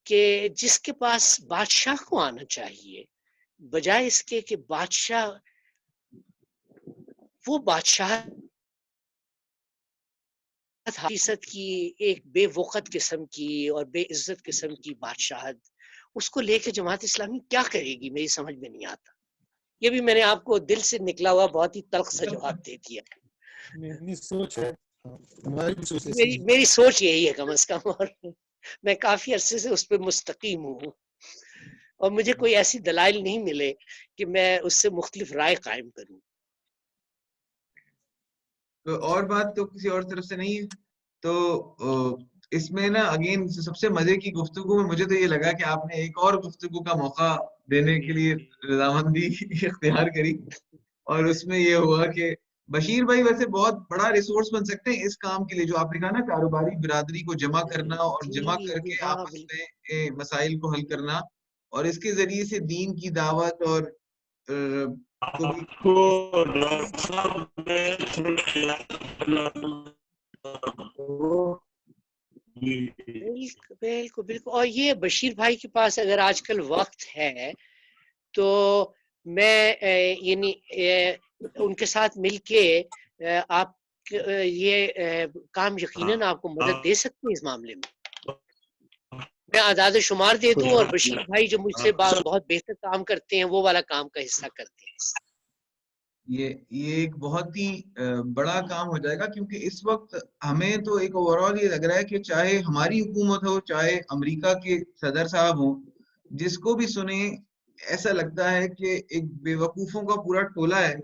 کہ جس کے پاس بادشاہ کو آنا چاہیے, بجائے اس کے کہ بادشاہ وہ بادشاہ حقیقت کی ایک بے وقت قسم کی اور بے عزت قسم کی بادشاہت, اس کو لے کے جماعت اسلامی کیا کرے گی میری سمجھ میں نہیں آتا. یہ بھی میں نے آپ کو دل سے نکلا ہوا بہت ہی تلخ سا جواب دے دیا. سوچ ہے میری سوچ یہی ہے کم از کم, اور میں کافی عرصے سے اس پہ مستقیم ہوں اور مجھے کوئی ایسی دلائل نہیں ملے کہ میں اس سے مختلف رائے قائم کروں. اور بات تو کسی اور طرف سے نہیں ہے. تو اس میں نا اگین سب سے مزے کی گفتگو میں مجھے تو یہ لگا کہ آپ نے ایک اور گفتگو کا موقع دینے کے لیے رضامندی اختیار کری, اور اس میں یہ ہوا کہ بشیر بھائی ویسے بہت بڑا ریسورس بن سکتے ہیں اس کام کے لیے جو آپ نے کہا نا, کاروباری برادری کو جمع کرنا اور جمع کر کے آپس میں مسائل کو حل کرنا, اور اس کے ذریعے سے دین کی دعوت اور بالکل. اور یہ بشیر بھائی کے پاس اگر آج کل وقت ہے تو میں یعنی ان کے ساتھ مل کے آپ یہ کام یقیناً آپ کو مدد دے سکتے ہیں اس معاملے میں. میں اعداد شمار دے دوں اور بشیر بھائی جو مجھ سے بہت بہتر کام کرتے ہیں وہ والا کام کا حصہ کرتے ہیں. یہ ایک بہت ہی بڑا کام ہو جائے گا, کیونکہ اس وقت ہمیں تو ایک اوور آل یہ لگ رہا ہے کہ چاہے ہماری حکومت ہو چاہے امریکہ کے صدر صاحب ہوں, جس کو بھی سنیں ایسا لگتا ہے کہ ایک بے وقوفوں کا پورا ٹولہ ہے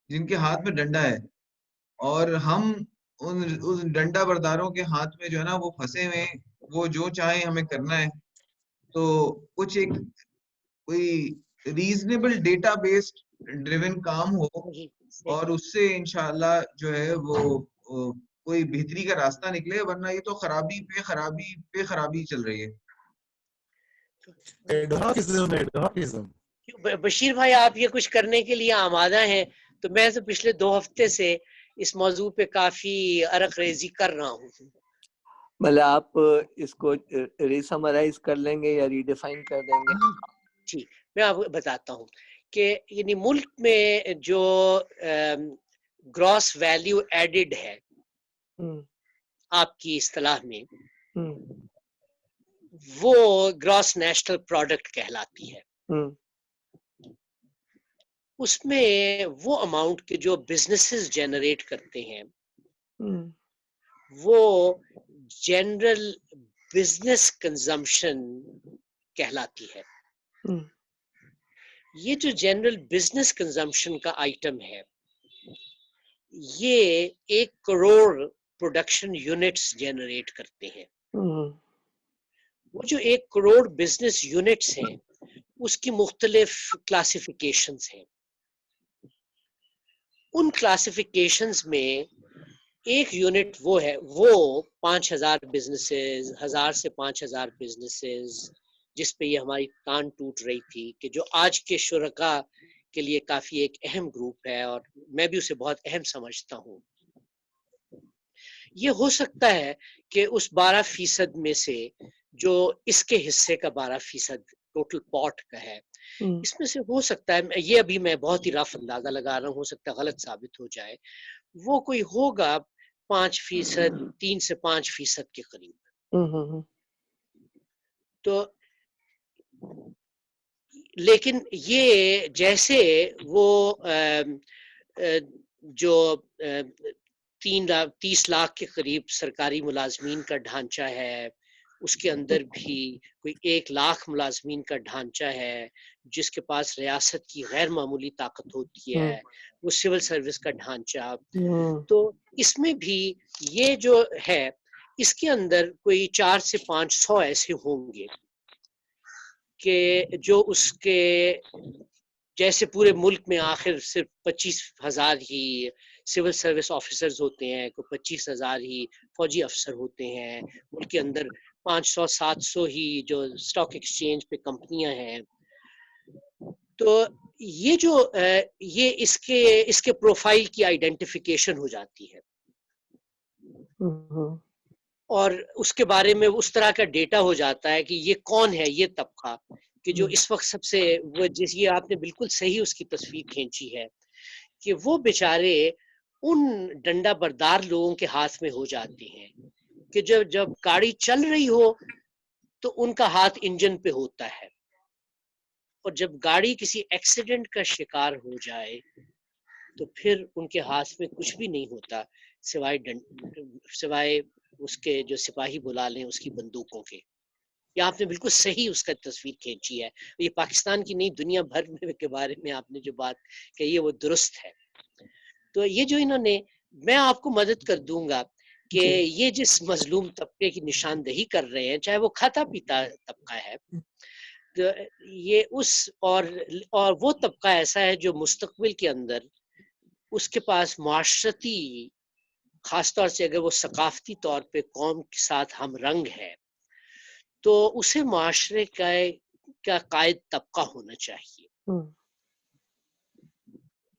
جن کے ہاتھ میں ڈنڈا ہے, اور ہم اس ڈنڈا برداروں کے ہاتھ میں جو ہے نا وہ پھنسے ہوئے, وہ جو چاہیں ہمیں کرنا ہے. تو کچھ ایک کوئی ریزنیبل ڈیٹا بیسڈ ڈریون کام ہو اور اس سے انشاءاللہ جو ہے وہ کوئی بہتری کا راستہ نکلے, ورنہ یہ تو خرابی پہ خرابی پہ خرابی چل رہی ہے. بشیر بھائی آپ یہ کچھ کرنے کے لیے آمادہ ہیں تو میں تو پچھلے 2 ہفتے سے اس موضوع پہ کافی عرق ریزی کر رہا ہوں. مطلب آپ اس کو ریسمرائز کر لیں گے یا ریڈیفائن کر دیں گے؟ ٹھیک, میں آپ کو بتاتا ہوں کہ یعنی ملک میں جو گراس ویلیو ایڈڈ ہے آپ کی اصطلاح میں, وہ گراس نیشنل پروڈکٹ کہلاتی ہے. اس میں وہ اماؤنٹ کے جو بزنسز جنریٹ کرتے ہیں وہ جنرل بزنس کنزمپشن کہلاتی ہے. یہ جو جنرل بزنس کنزمپشن کا آئٹم ہے یہ 1 کروڑ پروڈکشن یونٹس جنریٹ کرتے ہیں. وہ جو 1 کروڑ بزنس یونٹس ہیں اس کی مختلف کلاسیفیکیشنز ہیں. ان کلاسیفیکیشنز میں ایک یونٹ وہ ہے، وہ 5000 بزنسز، 1000 سے 5000 بزنسز، جس پہ یہ ہماری تان ٹوٹ رہی تھی کہ جو آج کے شرکاء کے لیے کافی ایک اہم گروپ ہے اور میں بھی اسے بہت اہم سمجھتا ہوں. یہ ہو سکتا ہے کہ اس 12% میں سے جو اس کے حصے کا 12% ٹوٹل پاٹ کا ہے، اس میں سے ہو سکتا ہے، یہ ابھی میں بہت ہی رف اندازہ لگا رہا ہوں، ہو سکتا ہے غلط ثابت ہو جائے، وہ کوئی ہوگا 5%، 3 سے 5% کے قریب. تو لیکن یہ جیسے وہ جو 30 لاکھ کے قریب سرکاری ملازمین کا ڈھانچہ ہے، اس کے اندر بھی کوئی 1 لاکھ ملازمین کا ڈھانچہ ہے جس کے پاس ریاست کی غیر معمولی طاقت ہوتی ہے، وہ سول سروس کا ڈھانچہ. تو اس میں بھی یہ جو ہے اس کے اندر کوئی 400 سے 500 ایسے ہوں گے کہ جو اس کے جیسے پورے ملک میں آخر صرف 25,000 ہی سول سروس آفیسرز ہوتے ہیں، کوئی 25,000 ہی فوجی افسر ہوتے ہیں، ملک کے اندر 500-700 ہی جو اسٹاک ایکسچینج پہ کمپنیاں ہیں. تو یہ جو یہ اس کے پروفائل کی آئیڈینٹیفیکیشن ہو جاتی ہے اور اس کے بارے میں اس طرح کا ڈیٹا ہو جاتا ہے کہ یہ کون ہے یہ طبقہ کہ جو اس وقت سب سے وہ جس یہ آپ نے بالکل صحیح اس کی تصویر کھینچی ہے کہ وہ بیچارے ان ڈنڈا بردار لوگوں کے ہاتھ میں ہو جاتے ہیں کہ جب گاڑی چل رہی ہو تو ان کا ہاتھ انجن پہ ہوتا ہے، اور جب گاڑی کسی ایکسیڈنٹ کا شکار ہو جائے تو پھر ان کے ہاتھ میں کچھ بھی نہیں ہوتا سوائے اس کے جو سپاہی بلا لیں اس کی بندوقوں کے. یہ آپ نے بالکل صحیح اس کا تصویر کھینچی ہے. یہ پاکستان کی نہیں دنیا بھر میں کے بارے میں آپ نے جو بات کہی ہے وہ درست ہے. تو یہ جو انہوں نے، میں آپ کو مدد کر دوں گا کہ یہ جس مظلوم طبقے کی نشاندہی کر رہے ہیں چاہے وہ کھاتا پیتا طبقہ ہے، تو یہ اور وہ طبقہ ایسا ہے جو مستقبل کے اندر اس کے پاس معاشرتی، خاص طور سے اگر وہ ثقافتی طور پہ قوم کے ساتھ ہم رنگ ہے تو اسے معاشرے کا قائد طبقہ ہونا چاہیے.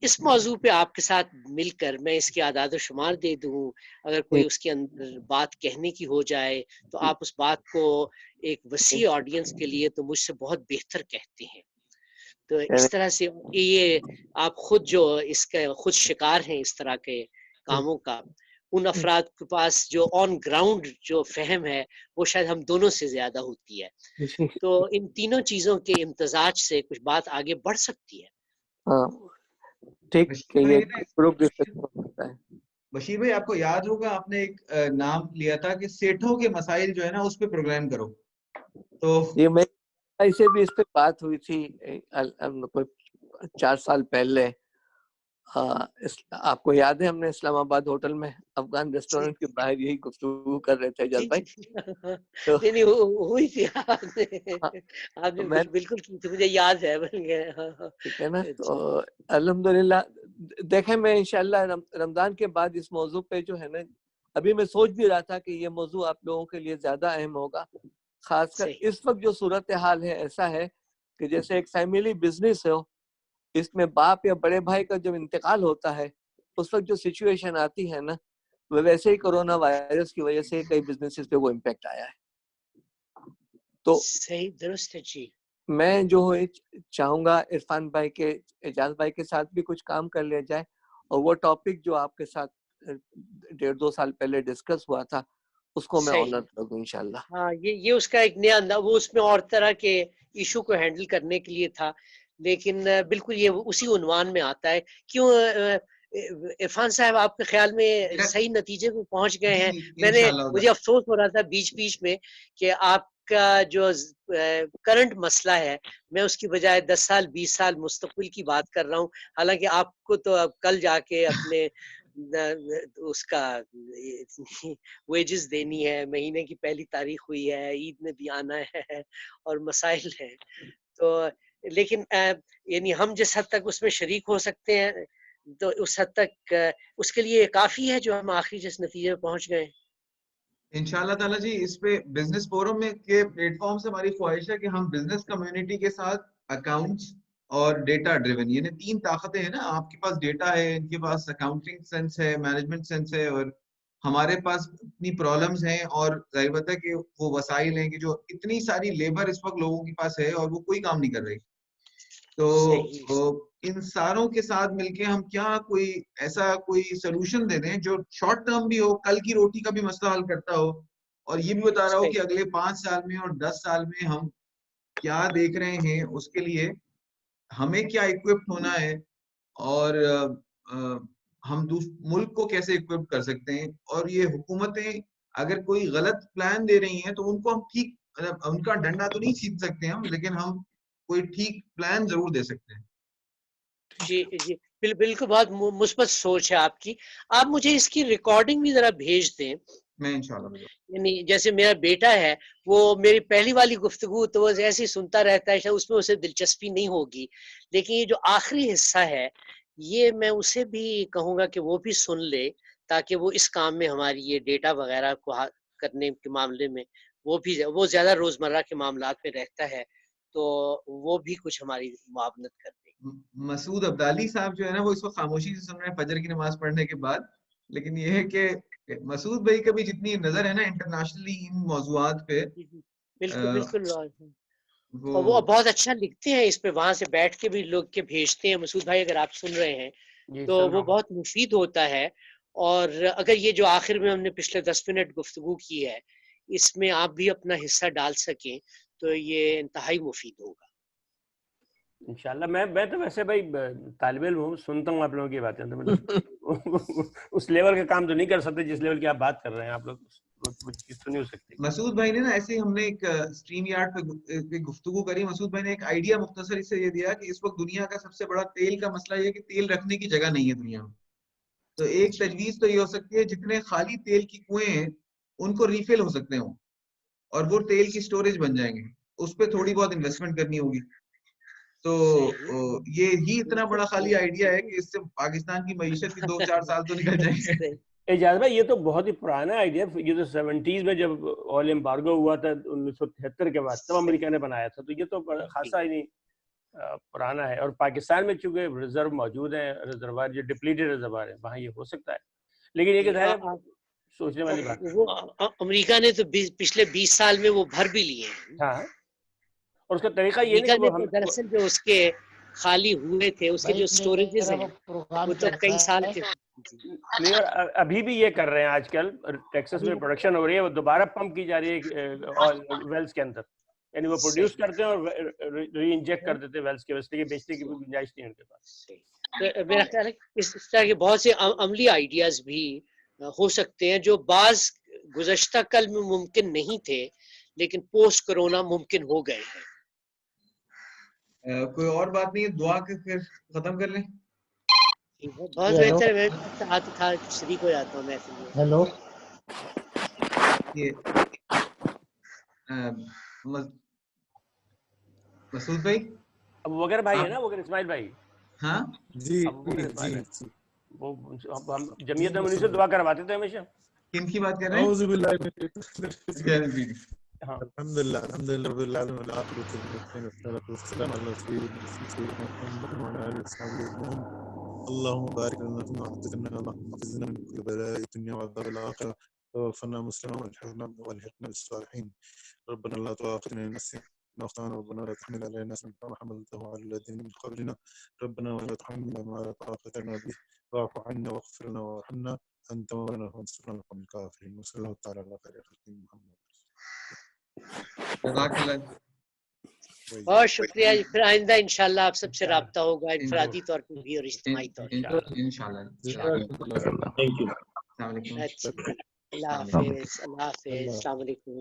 اس موضوع پہ آپ کے ساتھ مل کر میں اس کے اعداد و شمار دے دوں، اگر کوئی اس کے اندر بات کہنے کی ہو جائے تو آپ اس بات کو ایک وسیع آڈینس کے لیے تو مجھ سے بہت بہتر کہتے ہیں. تو اس طرح سے یہ آپ خود جو اس کا خود شکار ہیں اس طرح کے کاموں کا، ان افراد کے پاس جو آن گراؤنڈ جو فہم ہے وہ شاید ہم دونوں سے زیادہ ہوتی ہے. تو ان تینوں چیزوں کے امتزاج سے کچھ بات آگے بڑھ سکتی ہے. ٹھیک کہ یہ گروپ ڈسکشن ہوتا ہے. بشیر بھائی آپ کو یاد ہوگا آپ نے ایک نام لیا تھا کہ سیٹھوں کے مسائل جو ہے نا اس پہ پروگرام کرو. تو یہ میں ایسے بھی اس پہ بات ہوئی تھی 4 سال پہلے. آپ کو یاد ہے ہم نے اسلام آباد ہوٹل میں افغان ریسٹورینٹ کے باہر یہی گفتگو کر رہے تھے جل بھائی. نہیں ہوئی تھی آپ نے بالکل کی تھی، مجھے یاد ہے. ٹھیک ہے نا. تو الحمدللہ دیکھیں میں انشاءاللہ رمضان کے بعد اس موضوع پہ جو ہے نا، ابھی میں سوچ بھی رہا تھا کہ یہ موضوع آپ لوگوں کے لیے زیادہ اہم ہوگا، خاص کر اس وقت جو صورتحال ہے ایسا ہے کہ جیسے ایک فیملی بزنس ہو، اس میں باپ یا بڑے بھائی کا جب انتقال ہوتا ہے اس وقت جو سچویشن آتی ہے نا، وہ ویسے ہی کرونا وائرس کی وجہ سے کئی بزنسز پہ وہ امپیکٹ آیا ہے. تو صحیح درست ہے جی. میں جو چاہوں گا عرفان بھائی کے، اعجاز بھائی کے ساتھ بھی کچھ کام کر لیا جائے، اور وہ ٹاپک جو آپ کے ساتھ 1.5-2 سال پہلے ڈسکس ہوا تھا اس کو میں آنر کروں انشاءاللہ. ہاں یہ اس کا ایک نیا انداز، وہ اس میں اور طرح کے ایشو کو ہینڈل کرنے کے لیے تھا، لیکن بالکل یہ اسی عنوان میں آتا ہے. کیوں عرفان صاحب آپ کے خیال میں صحیح نتیجے کو پہنچ گئے ہیں؟ میں نے مجھے افسوس ہو رہا تھا بیچ میں کہ آپ کا جو کرنٹ مسئلہ ہے میں اس کی بجائے 10 سال 20 سال مستقبل کی بات کر رہا ہوں، حالانکہ آپ کو تو اب کل جا کے اپنے اس کا ویجز دینی ہے، مہینے کی پہلی تاریخ ہوئی ہے، عید میں بھی آنا ہے اور مسائل ہیں، تو لیکن یعنی ہم جس حد تک اس میں شریک ہو سکتے ہیں تو اس حد تک اس کے لیے کافی ہے جو ہم آخری جس نتیجے میں پہنچ گئے. انشاءاللہ تعالیٰ جی اس پہ بزنس فورم میں کے پلیٹ فارم سے ہماری خواہش ہے کہ ہم بزنس کمیونٹی کے ساتھ اکاؤنٹس اور ڈیٹا ڈریون، یعنی 3 طاقتیں ہیں نا، آپ کے پاس ڈیٹا ہے، ان کے پاس اکاؤنٹنگ سینس ہے، مینجمنٹ سینس ہے، اور ہمارے پاس اتنی پرابلمز ہیں اور ظاہر بات ہے کہ وہ وسائل ہیں کہ جو اتنی ساری لیبر اس وقت لوگوں کے پاس ہے اور وہ کوئی کام نہیں کر رہی. تو ان ساروں کے ساتھ مل کے ہم کیا کوئی ایسا کوئی سلوشن دے دیں جو شارٹ ٹرم بھی ہو، کل کی روٹی کا بھی مسئلہ حل کرتا ہو، اور یہ بھی بتا رہا ہو کہ اگلے 5 سال میں اور 10 سال میں ہم کیا دیکھ رہے ہیں، اس کے لیے ہمیں کیا اکوپڈ ہونا ہے اور ہم ملک کو کیسے اکوپڈ کر سکتے ہیں. اور یہ حکومتیں اگر کوئی غلط پلان دے رہی ہیں تو ان کو ہم ٹھیک، ان کا ڈنڈا تو نہیں چھین سکتے ہم، لیکن ہم کوئی ٹھیک پلان ضرور دے سکتے ہیں. جی جی بالکل، بہت مثبت سوچ ہے آپ کی. آپ مجھے اس کی ریکارڈنگ بھی ذرا بھیج دیں. میں انشاءاللہ یعنی جیسے میرا بیٹا ہے وہ میری پہلی والی گفتگو تو وہ ایسے ہی سنتا رہتا ہے، اس میں اسے دلچسپی نہیں ہوگی، لیکن یہ جو آخری حصہ ہے یہ میں اسے بھی کہوں گا کہ وہ بھی سن لے تاکہ وہ اس کام میں ہماری یہ ڈیٹا وغیرہ کو کرنے کے معاملے میں وہ زیادہ روزمرہ کے معاملات میں رہتا ہے تو وہ بھی کچھ ہماری معاونت کر دے. مسعود عبدالی صاحب جو ہے نا وہ اس وقت خاموشی سے سن رہے ہیں فجر کی نماز پڑھنے کے بعد، لیکن یہ ہے کہ مسعود بھائی کا بھی جتنی نظر ہے نا انٹرنیشنلی ان موضوعات پہ، بالکل اور وہ بہت اچھا لکھتے ہیں اس پہ، وہاں سے بیٹھ کے بھی لوگ کے بھیجتے ہیں. مسعود بھائی اگر آپ سن رہے ہیں تو وہ بہت مفید ہوتا ہے، اور اگر یہ جو آخر میں ہم نے پچھلے 10 منٹ گفتگو کی ہے اس میں آپ بھی اپنا حصہ ڈال سکیں تو یہ انتہائی مفید ہوگا. انشاءاللہ میں تو ویسے بھائی طالب علم ہوں، سنتا ہوں آپ لوگوں کی باتیں، تو اس لیول کا کام تو نہیں کر سکتے جس لیول کی آپ بات کر رہے ہیں. آپ لوگ چیز تو نہیں ہو سکتی. مسعود بھائی نے نا ایسے ہی ہم نے ایک اسٹریم یارڈ پہ گفتگو کری، مسعود بھائی نے ایک آئیڈیا مختصر اس سے یہ دیا کہ اس وقت دنیا کا سب سے بڑا تیل کا مسئلہ یہ کہ تیل رکھنے کی جگہ نہیں ہے دنیا میں. تو ایک تجویز تو یہ ہو سکتی ہے جتنے خالی تیل کی کنویں ہیں ان کو ریفل ہو سکتے ہوں اور وہ تیل کی سٹوریج بن جائیں گے، اس پہ تھوڑی بہت انویسٹمنٹ کرنی ہوگی. تو یہ ہی اتنا بڑا خالی آئیڈیا ہے کہ اس سے پاکستان کی معیشت کی 2-4 سال تو نکل جائیں گے. اعجاز بھائی یہ تو بہت ہی پرانا آئیڈیا، یہ تو 70s میں جب آئل ایمبارگو ہوا تھا 1973 کے بعد، تب امریکہ نے بنایا تھا، تو یہ تو خاصا ہی نہیں پرانا ہے. اور پاکستان میں چونکہ ریزرو موجود ہیں، ریزروائر جو ڈپلیٹڈ ریزروائر ہیں، وہاں یہ ہو سکتا ہے، لیکن یہ کہ ظاہر ہے سوچنے والی بات ہے. وہ امریکہ نے تو پچھلے 20 سال میں وہ بھر بھی لیے ہیں. ہاں، اور اس کا طریقہ یہ نہیں کہ وہ دراصل جو اس کے خالی ہوئے تھے اس کے جو سٹوریجز ہیں وہ تو کئی سال کے نہیں، اور ابھی بھی یہ کر رہے ہیں. آج کل ٹیکساس میں پروڈکشن ہو رہی ہے، وہ دوبارہ پمپ کی جا رہی ہے ویلز کے اندر، یعنی وہ پروڈیوس کرتے ہیں اور ری انجیکٹ کر دیتے ہیں ویلز کے، ویسے بیچنے کی گنجائش نہیں ان کے پاس. میرا خیال ہے اس طرح کے بہت سے عملی آئیڈیاز بھی ہو سکتے ہیں جو بعض گزشتہ کل میں ممکن نہیں تھے لیکن پوسٹ کرونا ممکن ہو گئے ہیں. کوئی اور بات نہیں ہے، دعا کے پھر ختم کر لیں. بہت بہتر ہے، میں تھا شریک ہو جاتا ہوں میں. ہیلو مسعود بھائی، اب وغیرہ بھائی ہے نا، وغیرہ اسماعیل بھائی. ہاں جی وہ ہم جمعیت میں سے دعا کرواتے تھے ہمیشہ. کن کی بات کر رہے ہیں؟ اعوذ باللہ الحمدللہ رب العالمین والعاقبۃ للمتقین والصلاۃ والسلام علی سیدنا محمد وعلی آلہ وصحبہ اجمعین. اللهم بارك لنا فيما اعطيتنا واحفظنا من كل بلاء الدنيا وعذاب الآخرة وتوفنا مسلما والحقنا بالصالحين. ربنا لا تؤاخذنا إن نسينا أخطأنا، ربنا لا تحمل علينا إصرا كما حملته على الذين من قبلنا، ربنا ولا تحملنا ما لا طاقة لنا به واعف عنا واغفر لنا وارحمنا أنت مولانا فانصرنا على القوم الكافرين. وصلى الله تعالى على خير خلق محمد. جزاک اللہ. بہت شکریہ. پھر آئندہ انشاءاللہ آپ سب سے رابطہ ہوگا، انفرادی طور پر بھی اور اجتماعی طور پر. انشاءاللہ. Thank you. السلام علیکم. اللہ حافظ. اللہ حافظ. السلام علیکم.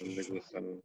وعلیکم السلام.